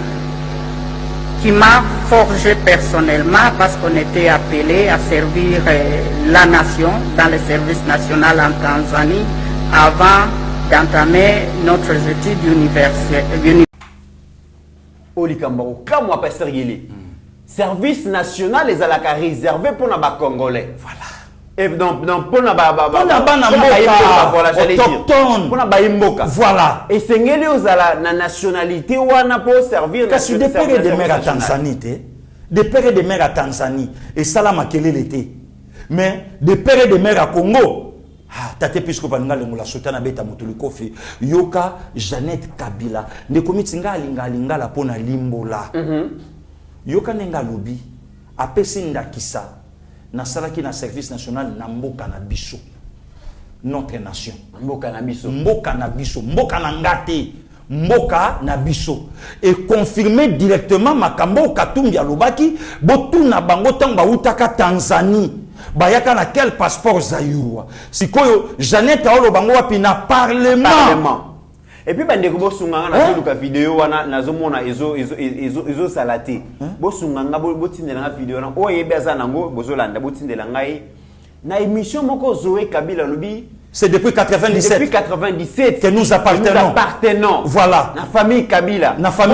[SPEAKER 12] qui m'a forgé personnellement parce qu'on était appelé à servir la nation dans le service national en Tanzanie avant d'entamer notre étude universitaire.
[SPEAKER 4] Olikambao, comme moi, Pasteur Guili, service national les alaka réservé pour les Congolais. Voilà. Et donc pour la voilà. Et c'est la nationalité ou on pour servir
[SPEAKER 3] la des pères de mères à Tanzanie, des pères de mères à Tanzanie et Salama Kelele était. Mais des pères de mères à Congo. Ah, tate puisque pas ngal ngola sotana beta mutuliko fi yoka Jeannette Kabila ne komitinga linga la pona limbola. Yoka nenga lobi apesi ndakisa na salaki na service national na mboka na biso notre nation
[SPEAKER 4] mboka na biso
[SPEAKER 3] mboka na ngate mboka na biso et confirmer directement makambo Katumbi alobaki botuna bango tanga utaka Tanzanie bayaka na quel passeport zayurwa sikoyo Jeannette aolo bango wapi na parlement.
[SPEAKER 4] Et puis bande ko bosunganga na soluka vidéo wana nazomona ezo salate bosunganga botindela vidéo na oyebeza nango bozolanda botindela ngai na émission moko Zoé Kabila lobi
[SPEAKER 3] c'est depuis 97
[SPEAKER 4] que
[SPEAKER 3] nous appartenons
[SPEAKER 4] voilà na famille Kabila
[SPEAKER 3] voilà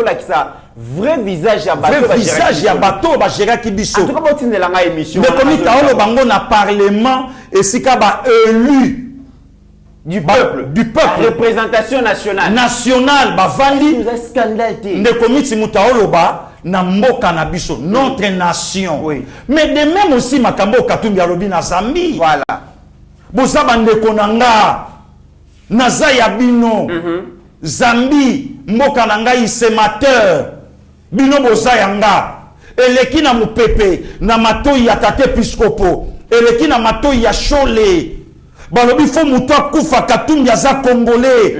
[SPEAKER 4] la kisa vrai visage ya
[SPEAKER 3] bato ba géraki biso
[SPEAKER 4] en tout cas botindela ngai émission
[SPEAKER 3] mais comme taolo bango na parlement et sika ba élu
[SPEAKER 4] du peuple, la représentation nationale.
[SPEAKER 3] Bavandi.
[SPEAKER 4] Nous a scandalité.
[SPEAKER 3] Ne komiti mutaoloba na mboka na biso, notre nation.
[SPEAKER 4] Oui.
[SPEAKER 3] Mais de même aussi makambo Katumbi alobi na Zambie.
[SPEAKER 4] Voilà.
[SPEAKER 3] Bozaba ndeko nanga naza ya bino. Zambie mboka nanga sénateur. Bino boza yanga. Eleki na mupepe na matoi ya tate piskopo. eleki na mato ya chole balobi fo muto akufa Katumbi aza congolais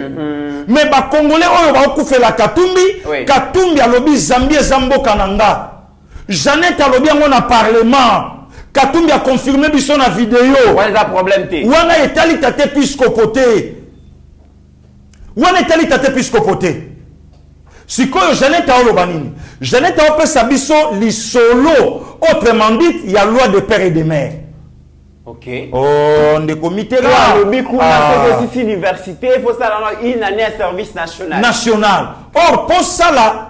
[SPEAKER 3] mais ba congolais oyo ba okufela Katumbi Katumbi alobi Zambie eza mboka na nga Jeannette alobi yango na parlement Katumbi a confirmé biso na vidéo
[SPEAKER 4] wana problème te
[SPEAKER 3] wana etali tate puisque poté wana etali tate puisque poté sikoyo Jeannette aloba nini Jeannette opesa biso lisolo autrement dit il y a loi de père et de mère.
[SPEAKER 4] Ok.
[SPEAKER 3] Oh, on est comité là.
[SPEAKER 4] Le Bikou, c'est une université, il faut ça une année à service national.
[SPEAKER 3] National. Or, pour ça là,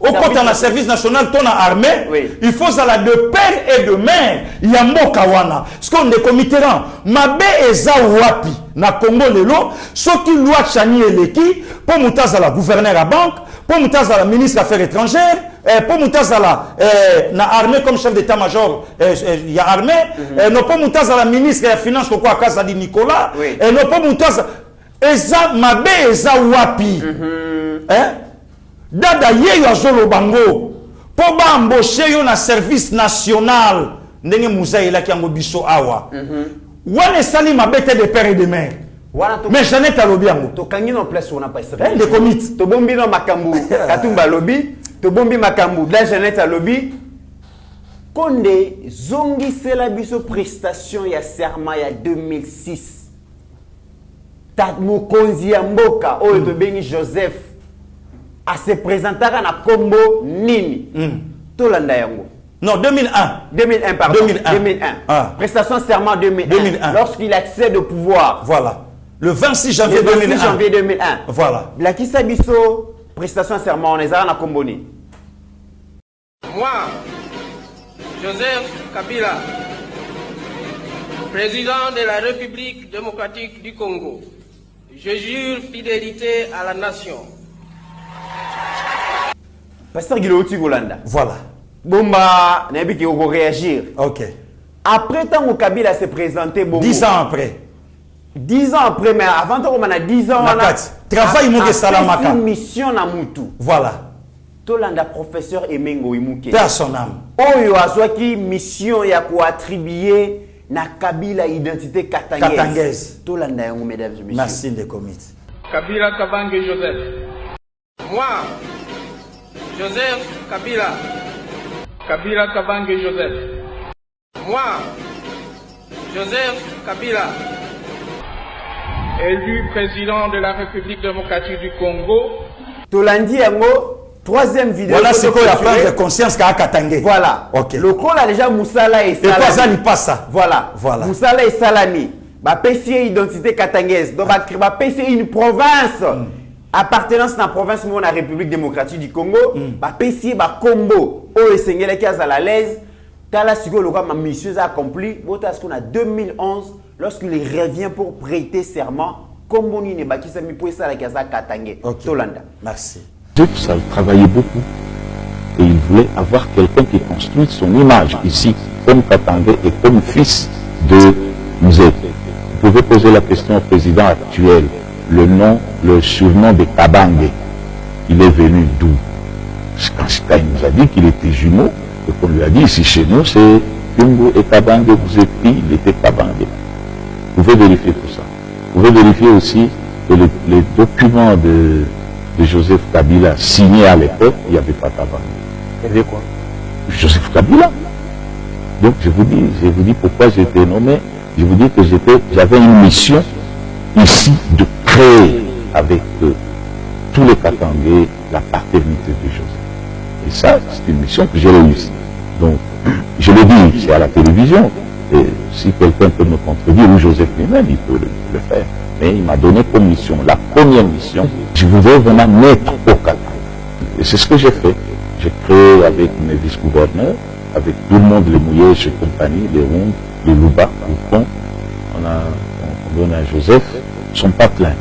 [SPEAKER 3] au côté de la service national, ton armée, il faut ça là de père et de mère. Il y a Mokawana. Ce qu'on est comité là, Mabe Eza Wapi, na Congo lelo, ce qui loi Chani et Leki, pour Moutaz à la gouverneur à banque, pour Moutaz à la ministre des Affaires étrangères, pour Moutazala, na armée comme chef d'état-major, il y a armée, non pas Moutazala ministre des Finances, pourquoi à Casa di Nicolas, et non pas Moutazala, Eza Mabe Eza Wapi, Dada Yeyo Azolo Bango, pour ba embaucher yo na service national, ndenge Moussa ila ki yango biso awa, wane sali mabete de père et de mère. Mais Jeannette alobi yango.
[SPEAKER 4] To kangi no place on a pas ça.
[SPEAKER 3] De commit.
[SPEAKER 4] To bombi no makambu, Katumba lobi. Bombi makambu la Jeannette à lobby Konde zongi c'est la biso prestation ya serment ya 2006 Tatmo Konzi ya mboka oyo to bengi Joseph a se présentera na combo nini to landa yango.
[SPEAKER 3] Non, 2001
[SPEAKER 4] pardon
[SPEAKER 3] 2001
[SPEAKER 4] prestation serment 2001 lorsqu'il accède au pouvoir.
[SPEAKER 3] Voilà le 26 janvier 2001 voilà
[SPEAKER 4] la kisa biso prestation serment on ezara na combo ni.
[SPEAKER 13] Moi, Joseph Kabila, président de la République démocratique du Congo, je jure fidélité à la nation.
[SPEAKER 4] Pasteur Guiloti Golanda.
[SPEAKER 3] Voilà.
[SPEAKER 4] Bomba, Nabi qui va réagir.
[SPEAKER 3] Ok.
[SPEAKER 4] Après tant que Kabila s'est présenté,
[SPEAKER 3] 10 ans après.
[SPEAKER 4] 10 ans après, mais avant qu'on a 10 ans, on a
[SPEAKER 3] travail
[SPEAKER 4] une mission na Moutou.
[SPEAKER 3] Voilà.
[SPEAKER 4] Tolanda professeur Emengo Imuke.
[SPEAKER 3] Personne.
[SPEAKER 4] Oyo azwaki mission ya ko attribuer na Kabila identité katangaise. Tolanda yango mesdames et messieurs.
[SPEAKER 3] Merci de comité.
[SPEAKER 13] Kabila Kabange Joseph. Moi, Joseph Kabila. Kabila Kabange Joseph. Moi, Joseph Kabila. Élu président de la République démocratique du Congo.
[SPEAKER 4] Tolandi yango. Troisième vidéo.
[SPEAKER 3] Voilà ce qu'on a pris de conscience qu'a Katangé.
[SPEAKER 4] Voilà.
[SPEAKER 3] Ok.
[SPEAKER 4] Le col a déjà Moussala et Salami.
[SPEAKER 3] Et pas ça, il passe ça.
[SPEAKER 4] Voilà. Moussala et Salami. Ba PC identité katangaise. Donc ba PC une province. Appartenance à la province de la République démocratique du Congo. Ba PC ba combo. O esengele ki azala l'aise. Tala siko le ma mission a accompli. Bota ce qu'on a 2011 lorsqu'il revient pour prêter serment. Combo ni ne ba ki sa mi po ça la kaza Katangé. Tolanda.
[SPEAKER 3] Merci.
[SPEAKER 14] Ça travaillait beaucoup et il voulait avoir quelqu'un qui construise son image ici comme Katangé et comme fils de Mouzé. Vous pouvez poser la question au président actuel, le surnom de Kabangé, il est venu d'où? Quand il nous a dit qu'il était jumeau et qu'on lui a dit ici chez nous c'est Kumbo et Kabangé, vous êtes pris, il était Kabangé. Vous pouvez vérifier tout ça. Vous pouvez vérifier aussi que les documents de Joseph Kabila signé à l'époque, il n'y avait pas Kabangé.
[SPEAKER 4] Il y avait quoi?
[SPEAKER 14] Joseph Kabila. Donc je vous dis pourquoi j'ai été nommé. Je vous dis que j'avais une mission ici de créer avec tous les Katangais la paternité de Joseph. Et ça, c'est une mission que j'ai réussi. Donc, je le dis, c'est à la télévision. Et si quelqu'un peut me contredire, ou Joseph lui-même, il peut le faire. Mais il m'a donné comme mission, la première mission, je voulais vraiment naître au Katanga. Et c'est ce que j'ai fait. J'ai créé avec mes vice-gouverneurs, avec tout le monde, les Mouillés, chez compagnie, les Rondes, les Louba, les Pont. On donne à Joseph, ils ne sont pas pleins.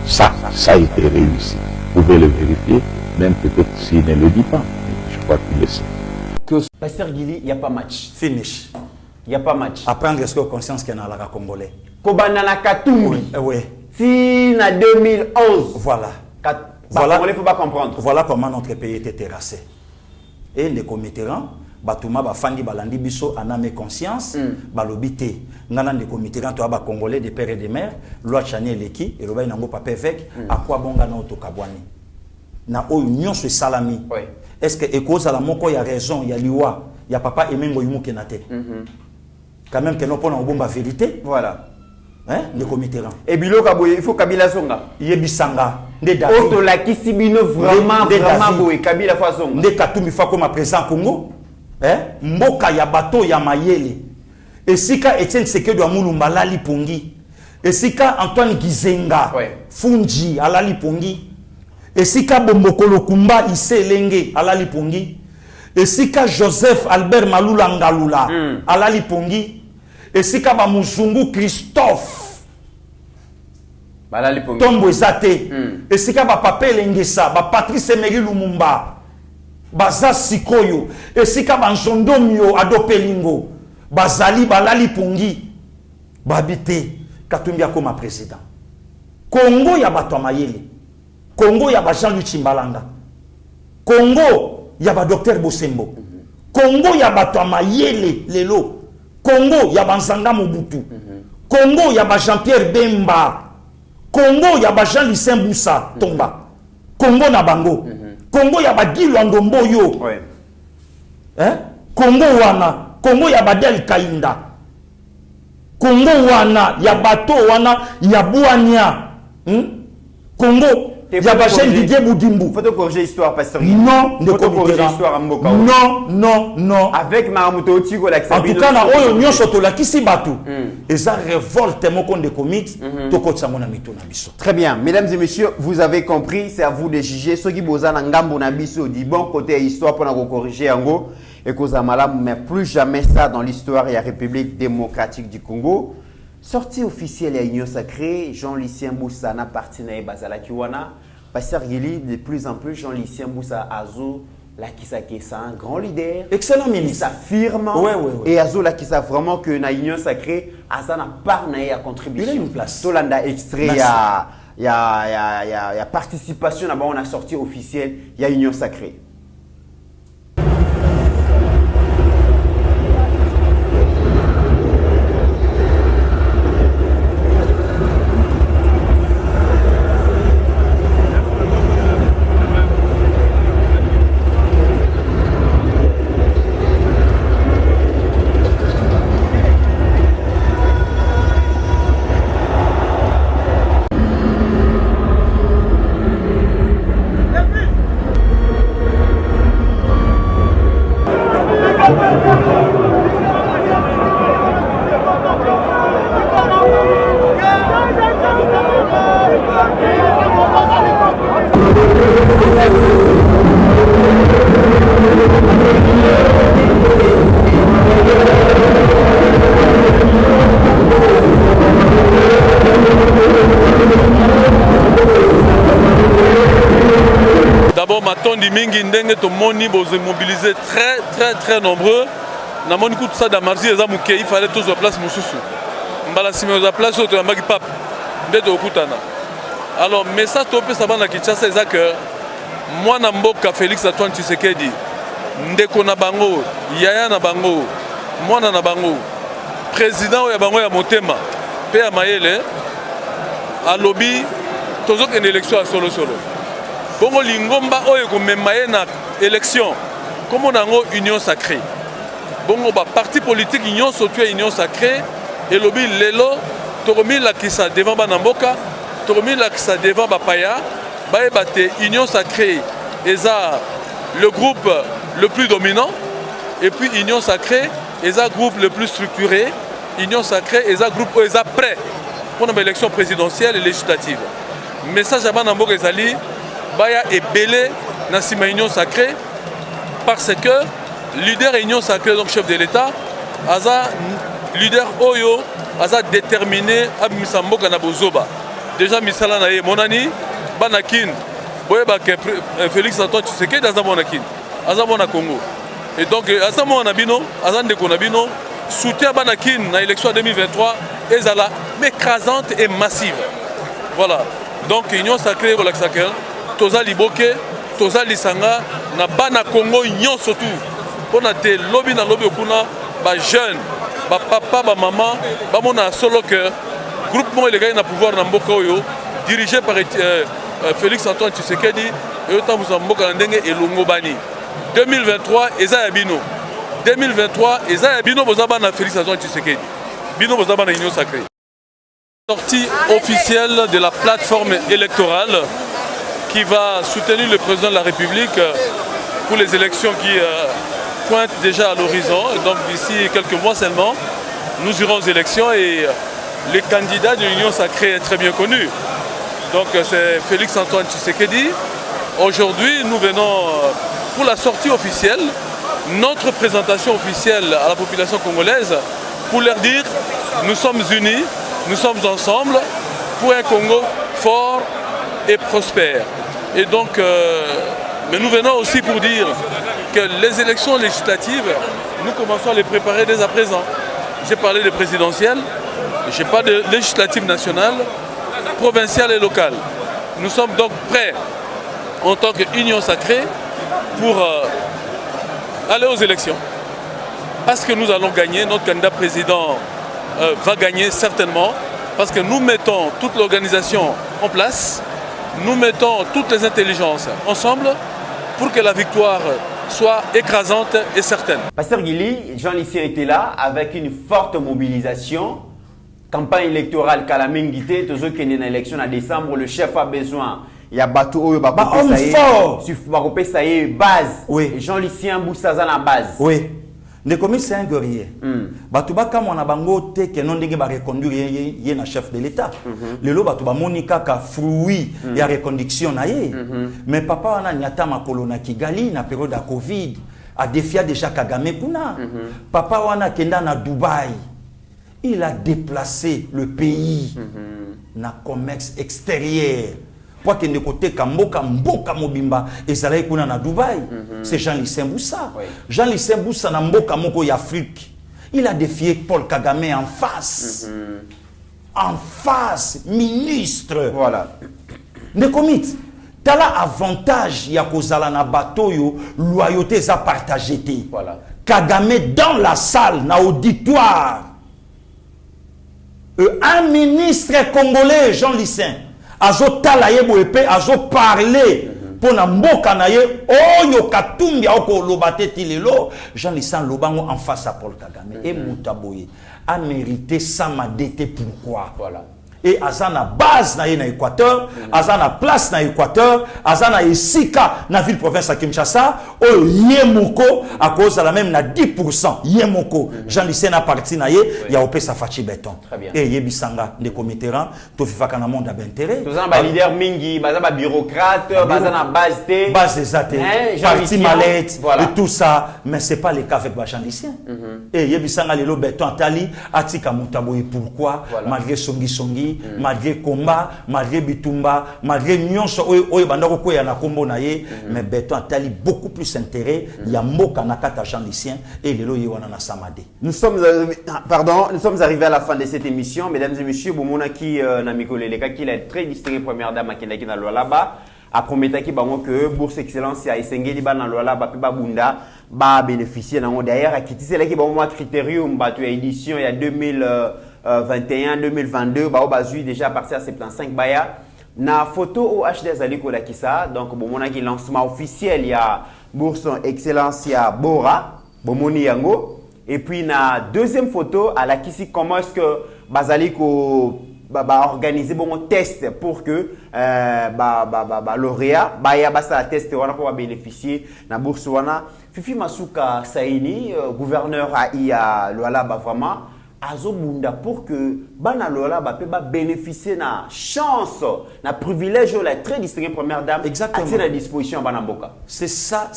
[SPEAKER 14] Ça a été réussi. Vous pouvez le vérifier, même peut-être s'il ne le dit pas. Je crois qu'il le sait.
[SPEAKER 4] Pasteur Guili, il n'y a pas match.
[SPEAKER 3] Finish.
[SPEAKER 4] Il n'y a pas match.
[SPEAKER 3] Apprendre est-ce que conscience qu'il y a dans la Congolais.
[SPEAKER 4] Kobanana Katumbi.
[SPEAKER 3] Oui.
[SPEAKER 4] Si en 2011.
[SPEAKER 3] Voilà.
[SPEAKER 4] Voilà. Il ne faut pas comprendre.
[SPEAKER 3] Voilà comment notre pays était terrassé. Et les commettants, batuma bafandi balandi biso aname conscience balobité ngana ndeko Mitterrand to ba congolais de père et de mère loi Chani leki et loba nango papa évêque à quoi bonga na otokabwani na oyo nyonso salami est-ce que ekoza la moko ya raison ya liwa ya papa emengo yumuke na te quand même que non pona obomba vérité
[SPEAKER 4] voilà
[SPEAKER 3] hein ndeko Mitterrand
[SPEAKER 4] et biloka boye il faut Kabila songa
[SPEAKER 3] yebisanga nde David
[SPEAKER 4] auto la kisibino vraiment boye Kabila façon
[SPEAKER 3] nde Katumbi fa comme président Congo hein mboka ya bato ya mayele esika Etienne Tshisekedi wa Mulumba lali pongi esika Antoine Gizenga Fungi alali pongi esika Bombokolo Kumba Iselenge alali pongi esika Joseph Albert Malula Ngalula alali pongi esika ba Muzungu Christophe
[SPEAKER 4] balali pongi
[SPEAKER 3] tombo ezate esika ba Papele Ngesa ba Patrice Emery Lumumba baza sikoyo esika ba Nzondomio Adopelingo bazali balali pongi babite Katumbi akoma président Congo ya bato mayele Congo ya ba Jean-Luc Chimbalanga Congo ya ba Docteur Bosembo Congo ya bato mayele lelo Congo ya ba Nzanga Mobutu Congo ya ba Jean-Pierre Bemba Congo ya ba Jean-Lucien Boussa Tomba Congo na bango Congo ya ba Guy Lwangomboyo hein Congo wana Congo ya ba Del Kainda Congo wana ya bato wana ya Bouania Congo ya ba Jean Didier Boudimbu.
[SPEAKER 4] Faut te corriger l'histoire pasteur.
[SPEAKER 3] Non,
[SPEAKER 4] faut te corriger l'histoire Mboka.
[SPEAKER 3] Non.
[SPEAKER 4] Avec Mahamuto Tiko la
[SPEAKER 3] en tout cas na oyo nyonso to la kisi batu. Eza révolte moko de commit to ko tsamona mito na biso.
[SPEAKER 4] Très bien, mesdames et messieurs, vous avez compris, c'est à vous de juger ceux qui boza na ngambo na biso du bon côté histoire pour na corriger yango et cause malamu mais plus jamais ça dans l'histoire de la République démocratique du Congo. Sortie officielle à Union Sacrée, Jean-Lucien Boussa n'a parti na Bazala Kiwana. Pasteur Gili, de plus en plus, Jean-Lucien Boussa Azo, la Kisa c'est un grand leader.
[SPEAKER 3] Excellent ministre.
[SPEAKER 4] Il s'affirme. Et Azo, la Kisa vraiment que na Union Sacrée, Aza n'a pas à contribution.
[SPEAKER 3] Il a une place.
[SPEAKER 4] Tolanda extrait, il y a participation là-bas, on a sorti officielle, il y a Union Sacrée.
[SPEAKER 15] matondi mingi ndenge to moni boze mobiliser très nombreux na moni tout ça damarzi eza muke il fallait tous en place mususu mbala sima za place to yambaki pap ndeto okutana alors message to pesa bana Kinshasa eza que moi na mboka Félix Antoine Tshisekedi ndeko na bango yaya na bango mwana na bango président ya bango ya motema pe ya mayele alobi tozoka une élection à solo bongo lingomba oyo komema ye na élection comme on a une union sacrée bongo ba parti politique union surtout union sacrée et lobi lelo toromi la kisa devant banamboka toromi la kisa devant bapaya ba ebate union sacrée eza le groupe le plus dominant et puis union sacrée eza groupe le plus structuré union sacrée eza groupe eza prêt pour une élection présidentielle et législative message à banamboka ezali baya ebele na sima union sacrée parce que leader union sacrée donc chef de l'État aza leader oyo aza déterminé abimisa mboka na bozoba déjà misala na ye monani banakin boyeba que Félix Antoine Tshisekedi aza monakin aza mona Congo et donc aza mona bino aza ndeko na bino soutien banakin na élection 2023 ezala écrasante et massive voilà donc union sacrée relaxakel toza liboke toza lisanga na bana Congo union surtout Pour te lobby na lobby okuna ba jeune, ba papa, ba maman, ba mona solo que groupement les gars na pouvoir na mboka oyo dirigé par Félix Antoine Tshisekedi et autant vous en mboka ndenge elongo bani. 2023 eza ya bino. 2023 eza ya bino bozaba na Félix Antoine Tshisekedi. Bino bozaba na Union Sacrée. Sortie officielle de la plateforme électorale qui va soutenir le président de la République pour les élections qui pointent déjà à l'horizon. Donc d'ici quelques mois seulement, nous irons aux élections et les candidats de l'Union Sacrée est très bien connu. Donc c'est Félix Antoine Tshisekedi. Aujourd'hui, nous venons pour la sortie officielle, notre présentation officielle à la population congolaise, pour leur dire nous sommes unis, nous sommes ensemble pour un Congo fort et prospère. Et donc, mais nous venons aussi pour dire que les élections législatives, nous commençons à les préparer dès à présent. J'ai parlé de présidentielles, j'ai pas de législatives nationales, provinciales et locales. Nous sommes donc prêts en tant qu'Union Sacrée pour aller aux élections. Parce que nous allons gagner, notre candidat président va gagner certainement, parce que nous mettons toute l'organisation en place, nous mettons toutes les intelligences ensemble pour que la victoire soit écrasante et certaine.
[SPEAKER 4] Pasteur Guili, Jean Lucien était là avec une forte mobilisation. Campagne électorale Kalamingité, tous ceux qui sont dans l'élection en décembre, le chef a besoin. Il y a Batou Oyo,
[SPEAKER 3] homme fort.
[SPEAKER 4] Ça y est, base.
[SPEAKER 3] Oui.
[SPEAKER 4] Jean Lucien Boussaza la base.
[SPEAKER 3] Oui. Ne commis c'est un guerrier. Batouba comme on a bango te que non dingue ba reconduire yé na chef de l'État. Le lo batouba monika ka fruit ya reconduction na yé. Mais papa wana nyata makolo na Kigali na période de Covid a défié déjà Kagame kuna. Papa wana kenda na Dubaï. Il a déplacé le pays na commerce extérieur. Pour que ne côté Kamboka Mboka Mobimba et ça kuna na Dubaï. C'est Jean Lucien Boussa. Jean Lucien Boussa na Mboka Moko Afrique. Il a défié Paul Kagame en face. En face, ministre.
[SPEAKER 4] Voilà.
[SPEAKER 3] Ne commit. T'as là avantage ya kozala na bateau yo loyauté za partagé.
[SPEAKER 4] Voilà.
[SPEAKER 3] Kagame dans la salle na auditoire. Un ministre congolais Jean Lucien azo talaye boepe azo parler pour na mboka na ye oyo katumbi oko lobate tilelo Jean Lucien lobango en face à Paul Kagame et Moutaboye a mérité sa madete pourquoi
[SPEAKER 4] voilà.
[SPEAKER 3] Et azana base na ye na Équateur, azana place na Équateur, azana esika na ville province à Kinshasa, o yemoko à cause de la même na 10% yemoko. Jean Lucien na parti na ye, ya opesa fachi béton. Et yebisanga de committeran, to fifaka na monde d'intérêt.
[SPEAKER 4] Tous en leader mingi, bazana bureaucrate, bazana base T,
[SPEAKER 3] base des athées, parti mallette et tout ça, mais c'est pas le cas avec Jean Lucien. Et yebisanga lelo béton tali atika Moutaboye pourquoi malgré songi malgré combat, malgré bitumba, malgré nyonso oyo bandako ko ya na kombo na ye, mais béton atali beaucoup plus intérêt ya mboka na kata Jean Lucien et lelo ye wana na Samade.
[SPEAKER 4] Nous sommes arrivés à la fin de cette émission, mesdames et messieurs, bomona ki na mikoleleka ki la très distinguée première dame akenda ki na Lualaba a prometaki bango que bourse excellence ya esengeli ba na Lualaba pe ba bunda ba bénéficier nango d'ailleurs akitisi ki bango critérium ba tu édition ya 2021-2022, bah, bazui déjà parti à 75 baya. Na photo au HD Zaliko Lakisa, donc bon, on a un lancement officiel, il y a Bourse Excellence, il y a Bora, Bomoni Yango. Et puis na deuxième photo, à la Kisi, comment est-ce que Bazaliko organiser bon test pour que lauréat ya basa test wana pour bénéficier na bourse wana. Fifi Masuka Saini, gouverneur à Lualaba vraiment. Azobunda pour que bana lola ba pe ba bénéficier na chance na privilège la très distinguée première dame à la disposition bana mboka.
[SPEAKER 3] C'est ça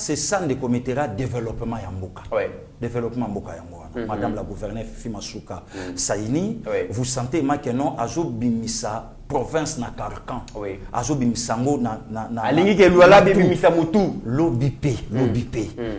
[SPEAKER 3] ne commettra développement ya mboka.
[SPEAKER 4] Ouais.
[SPEAKER 3] Développement mboka ya mboka. Madame la gouverneure Fifi Masuka Saini, vous sentez ma que non azobimisa province na Carcan.
[SPEAKER 4] Oui.
[SPEAKER 3] Azobimisango na
[SPEAKER 4] alingi ke lola bimisa mutu
[SPEAKER 3] l'obipé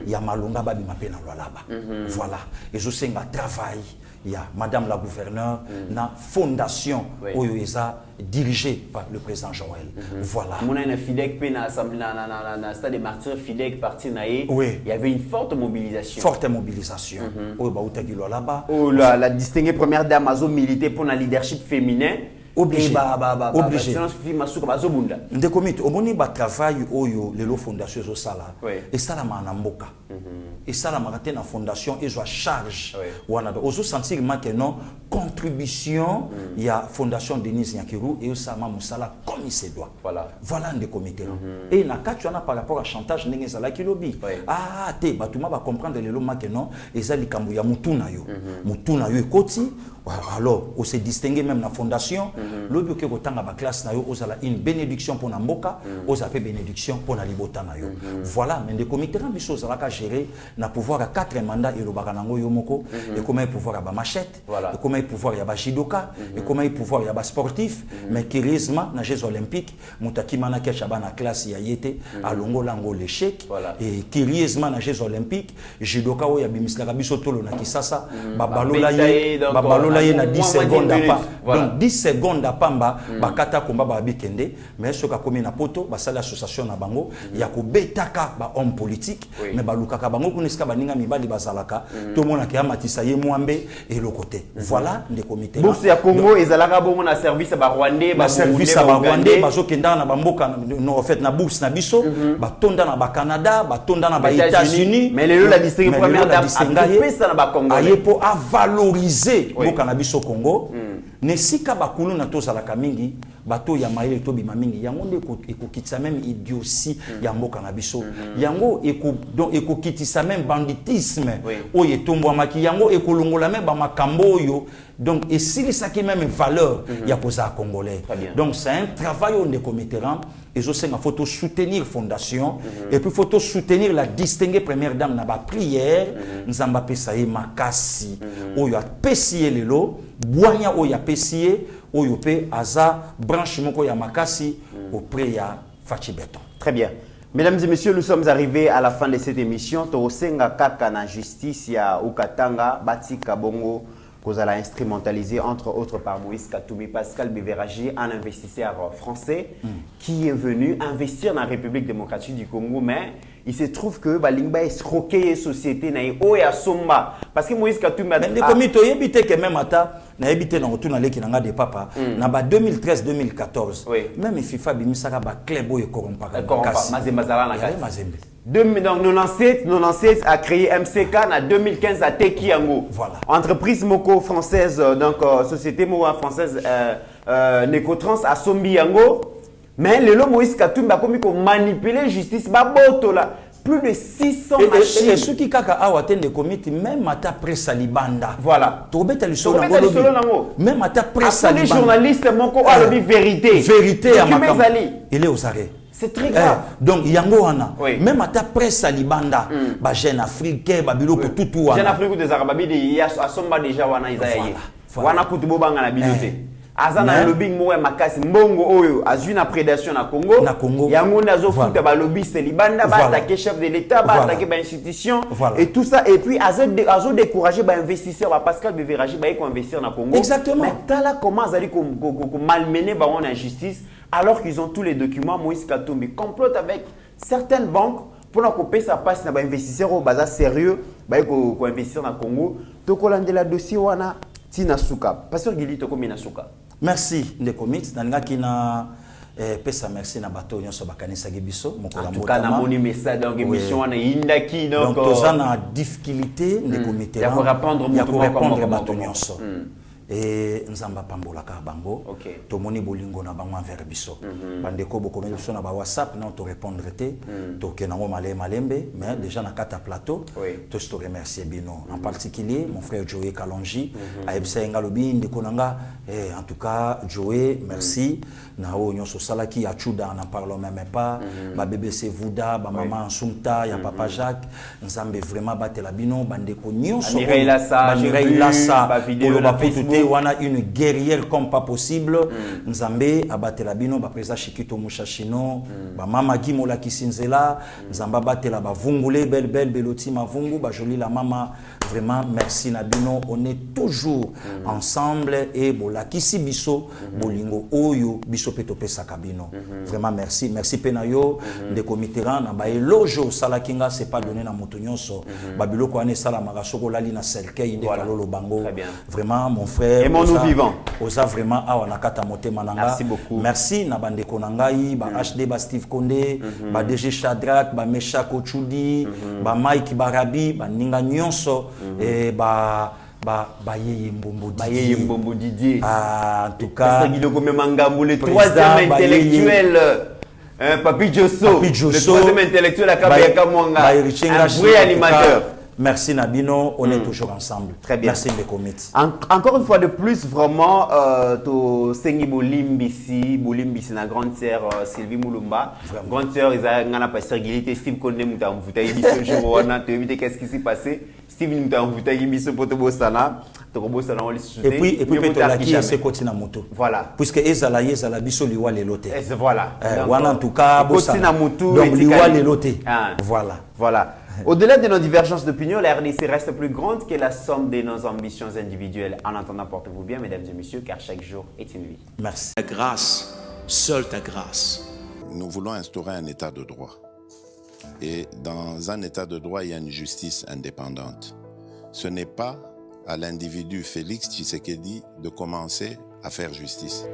[SPEAKER 3] ya malonga ba bimape na lola ba. Voilà. Et je sais nga travail il y a Madame la gouverneure, na fondation oyo eza dirigée par le président Joël. Voilà.
[SPEAKER 4] Mon a Fidek pe na assemblée na stade des martyrs Fidek parti naé.
[SPEAKER 3] Oui.
[SPEAKER 4] Il y avait une forte mobilisation.
[SPEAKER 3] Forte mobilisation. Oyo ba utagilo là-bas.
[SPEAKER 4] Oh la distinguée première dame azo milité pour le leadership féminin.
[SPEAKER 3] Obligé.
[SPEAKER 4] Obligé.
[SPEAKER 3] Ndekomite omoni ba travail oyo lelo fondation zo sala. Et ça la manamboka. Et ça la marate na fondation et zo charge. Wana ozo sentir que non contribution il y a fondation Denise Nyakiru et ça ma musala comme il se doit. Voilà ndekomite. Et na kachwana par rapport à chantage ndenge zala kilobi. Ah te batuma ba comprendre lelo que non et ça likambo ya mutuna yo. Mutuna yo ekoti alors on s'est distingué même dans la fondation l'objet que kotanga ba classe na yo ozala une bénédiction pour na mboka ozape bénédiction pour na libota na yo voilà mais des comités biso ozala ka gérer na pouvoir à 4 mandats et lobaka nango yo moko et comment pouvoir à ba machette et comment pouvoir ya ba judoka et comment pouvoir ya ba sportif mais charisme na Jeux olympiques mutaki mana ke chaba na classe ya yete alongo lango l'échec et charisme na Jeux olympiques judoka o ya bimisla biso tolo na kisasa babalola ye na 10 secondes apa donc 10 secondes apamba bakata komba ba bikende mais soka komi na poto basala association na bango ya ko betaka ba homme politique mais balukaka bango kunisika baninga mibali bazalaka to mona ke amatisa ye mwambe et le côté voilà des comités
[SPEAKER 4] bourse ya Congo ezalaka bongo na service ba Rwandais
[SPEAKER 3] ba service ba Rwandais bazokenda na bamboka no en fait na bourse na biso batonda na ba Canada batonda na ba États-Unis
[SPEAKER 4] mais le la district première dame a pesa na ba Congolais
[SPEAKER 3] ayepo a valoriser na biso Congo nesika bakulu na tozalaka mingi bato ya maele to bima mingi yango nde ekokitisa même idiotie ya mboka na biso yango ekokitisa même banditisme oyo etombwamaki yango ekolongola même bamakambo oyo donc esilisaki même valeur ya kozala congolais donc c'est un travail on de commetteran et je sais qu'il faut soutenir fondation et puis il faut soutenir la distinguée première dame na ba prière nzamba pesa ye makasi oyo apesi lelo boanya oyo apesi oyo pe aza branche moko ya makasi auprès ya Fachi Beton.
[SPEAKER 4] Très bien. Mesdames et messieurs, nous sommes arrivés à la fin de cette émission. Tosenga kaka na justice ya Ukatanga Bati Kabongo kozala instrumentalisé entre autres par Moïse Katumbi, Pascal Bévéragé, un investisseur français qui est venu investir dans la République démocratique du Congo, mais il se trouve que Balingba est escroqué société na oya somba parce que Moïse Katumbi a
[SPEAKER 3] des comités éviter que même ata na éviter na retour na leki nanga de papa na ba 2013 2014 même FIFA bimisaka ba club oyo corrompaka
[SPEAKER 4] Mazembe zala na Mazembe. Donc 97 a créé MCK en 2015 à Tekiango.
[SPEAKER 3] Voilà.
[SPEAKER 4] Entreprise moko française donc société moko française Necotrans à Sombiango. Mais le Moïse Katumbi a commis qu'on manipuler justice baboto là plus de 600 machines.
[SPEAKER 3] Et ceux qui kaka awaten de comité même ata presse libanda.
[SPEAKER 4] Voilà.
[SPEAKER 3] Tobeta le solo nango. Même ata presse libanda.
[SPEAKER 4] Les journalistes moko a le vérité.
[SPEAKER 3] Vérité à makam. Il est aux arrêts.
[SPEAKER 4] C'est très grave.
[SPEAKER 3] Donc yango wana même ata presse libanda ba jeune africain ba biloko tutu wana.
[SPEAKER 4] Jeune africain des arabes il y a asomba déjà wana isaye. Wana kutubo banga na bilote. Azana lobbying mowe makasi mbongo oyo azui na prédation na Congo yango nazo futa ba lobbyiste libanda ba attaquer chef de l'état ba attaquer ba institution et tout ça et puis azo décourager ba investisseurs ba Pascal Bévéragé ba ko investir na Congo.
[SPEAKER 3] Exactement.
[SPEAKER 4] Mais tala comment azali ko malmener ba on injustice alors qu'ils ont tous les documents. Moïse Katumbi complote avec certaines banques pour na couper sa passe na ba investisseurs au bazar sérieux ba ko investir na Congo to kolandela dossier wana tina suka pasteur Gili to komi na suka.
[SPEAKER 3] Merci de comics nanga kina pesa merci na bato nyonso bakanisa biso mokola
[SPEAKER 4] mbotama. En tout cas na moni message donc émission na indaki donc
[SPEAKER 3] tozana difficulté de comité
[SPEAKER 4] ya ko répondre
[SPEAKER 3] bato nyonso et nzamba pambolaka bango tomoni bolingo na bango envers biso bandeko bokomeli biso na ba WhatsApp na to répondre te to kenango malembe mais déjà na kata plateau to te remercier bino en particulier mon frère Joey Kalonji aebisa ngalobi ndeko nanga en tout cas Joey merci na o nyonso salaki ya chuda na parlons même pas ba BBC Vuda ba maman Nsumta ya papa Jacques nzambe vraiment batela bino bandeko nyonso
[SPEAKER 4] Mireille Lassa ba vidéo na Facebook
[SPEAKER 3] Nzambe wana une guerrière comme pas possible. Nzambe abatela bino ba président Chikito Mushashino, ba mama Gimola Kisinzela, Nzamba batela ba vungule belle beloti mavungu, ba joli la mama. Vraiment merci Nabino, on est toujours ensemble et bola kisi biso bolingo oyo biso petope sakabino. Vraiment merci Penayo de comiteran na ba elojo sala kinga c'est pas donné na motonyoso. Babilo ko ane sala magasoko lali na selke inde kalolo bango. Vraiment mon frère.
[SPEAKER 4] Et mon nous vivant.
[SPEAKER 3] Oza vraiment awa nakata motema nanga.
[SPEAKER 4] Merci beaucoup.
[SPEAKER 3] Merci na bande konangai ba HD ba Steve Konde, ba DG Shadrack, ba Mesha Kochudi, ba Mike Barabi, ba Ninga Nyonso. Et Yeye Mbombo Didier. En tout cas,
[SPEAKER 4] le troisième intellectuel, Papi Josso, le troisième intellectuel à Kabeka Mwanga, un vrai animateur.
[SPEAKER 3] Merci Nabino, on est toujours ensemble.
[SPEAKER 4] Très bien.
[SPEAKER 3] Merci Mbekomit.
[SPEAKER 4] Encore une fois de plus, vraiment, to Sengi Bolimbisi, na grande sœur Sylvie Moulumba. Grande sœur, ils ont pas sergilité, Steve Konde Mouta Mouta Ibiso Jourona, tu éviter qu'est-ce qui s'est passé. Steve Mouta Mouta Ibiso Potobosana, Tokobosana on les soutient.
[SPEAKER 3] Et puis Petolaki et ses côtés na moto.
[SPEAKER 4] Voilà.
[SPEAKER 3] Puisque Ezala Biso liwa lelote.
[SPEAKER 4] Voilà.
[SPEAKER 3] Voilà en tout cas,
[SPEAKER 4] donc
[SPEAKER 3] liwa lelote.
[SPEAKER 4] Voilà. Voilà. Au-delà de nos divergences d'opinion, la RDC reste plus grande que la somme de nos ambitions individuelles. En attendant, portez-vous bien, mesdames et messieurs, car chaque jour est une vie.
[SPEAKER 3] Merci.
[SPEAKER 1] Ta grâce, seule ta grâce.
[SPEAKER 2] Nous voulons instaurer un état de droit. Et dans un état de droit, il y a une justice indépendante. Ce n'est pas à l'individu Félix Tshisekedi de commencer à faire justice.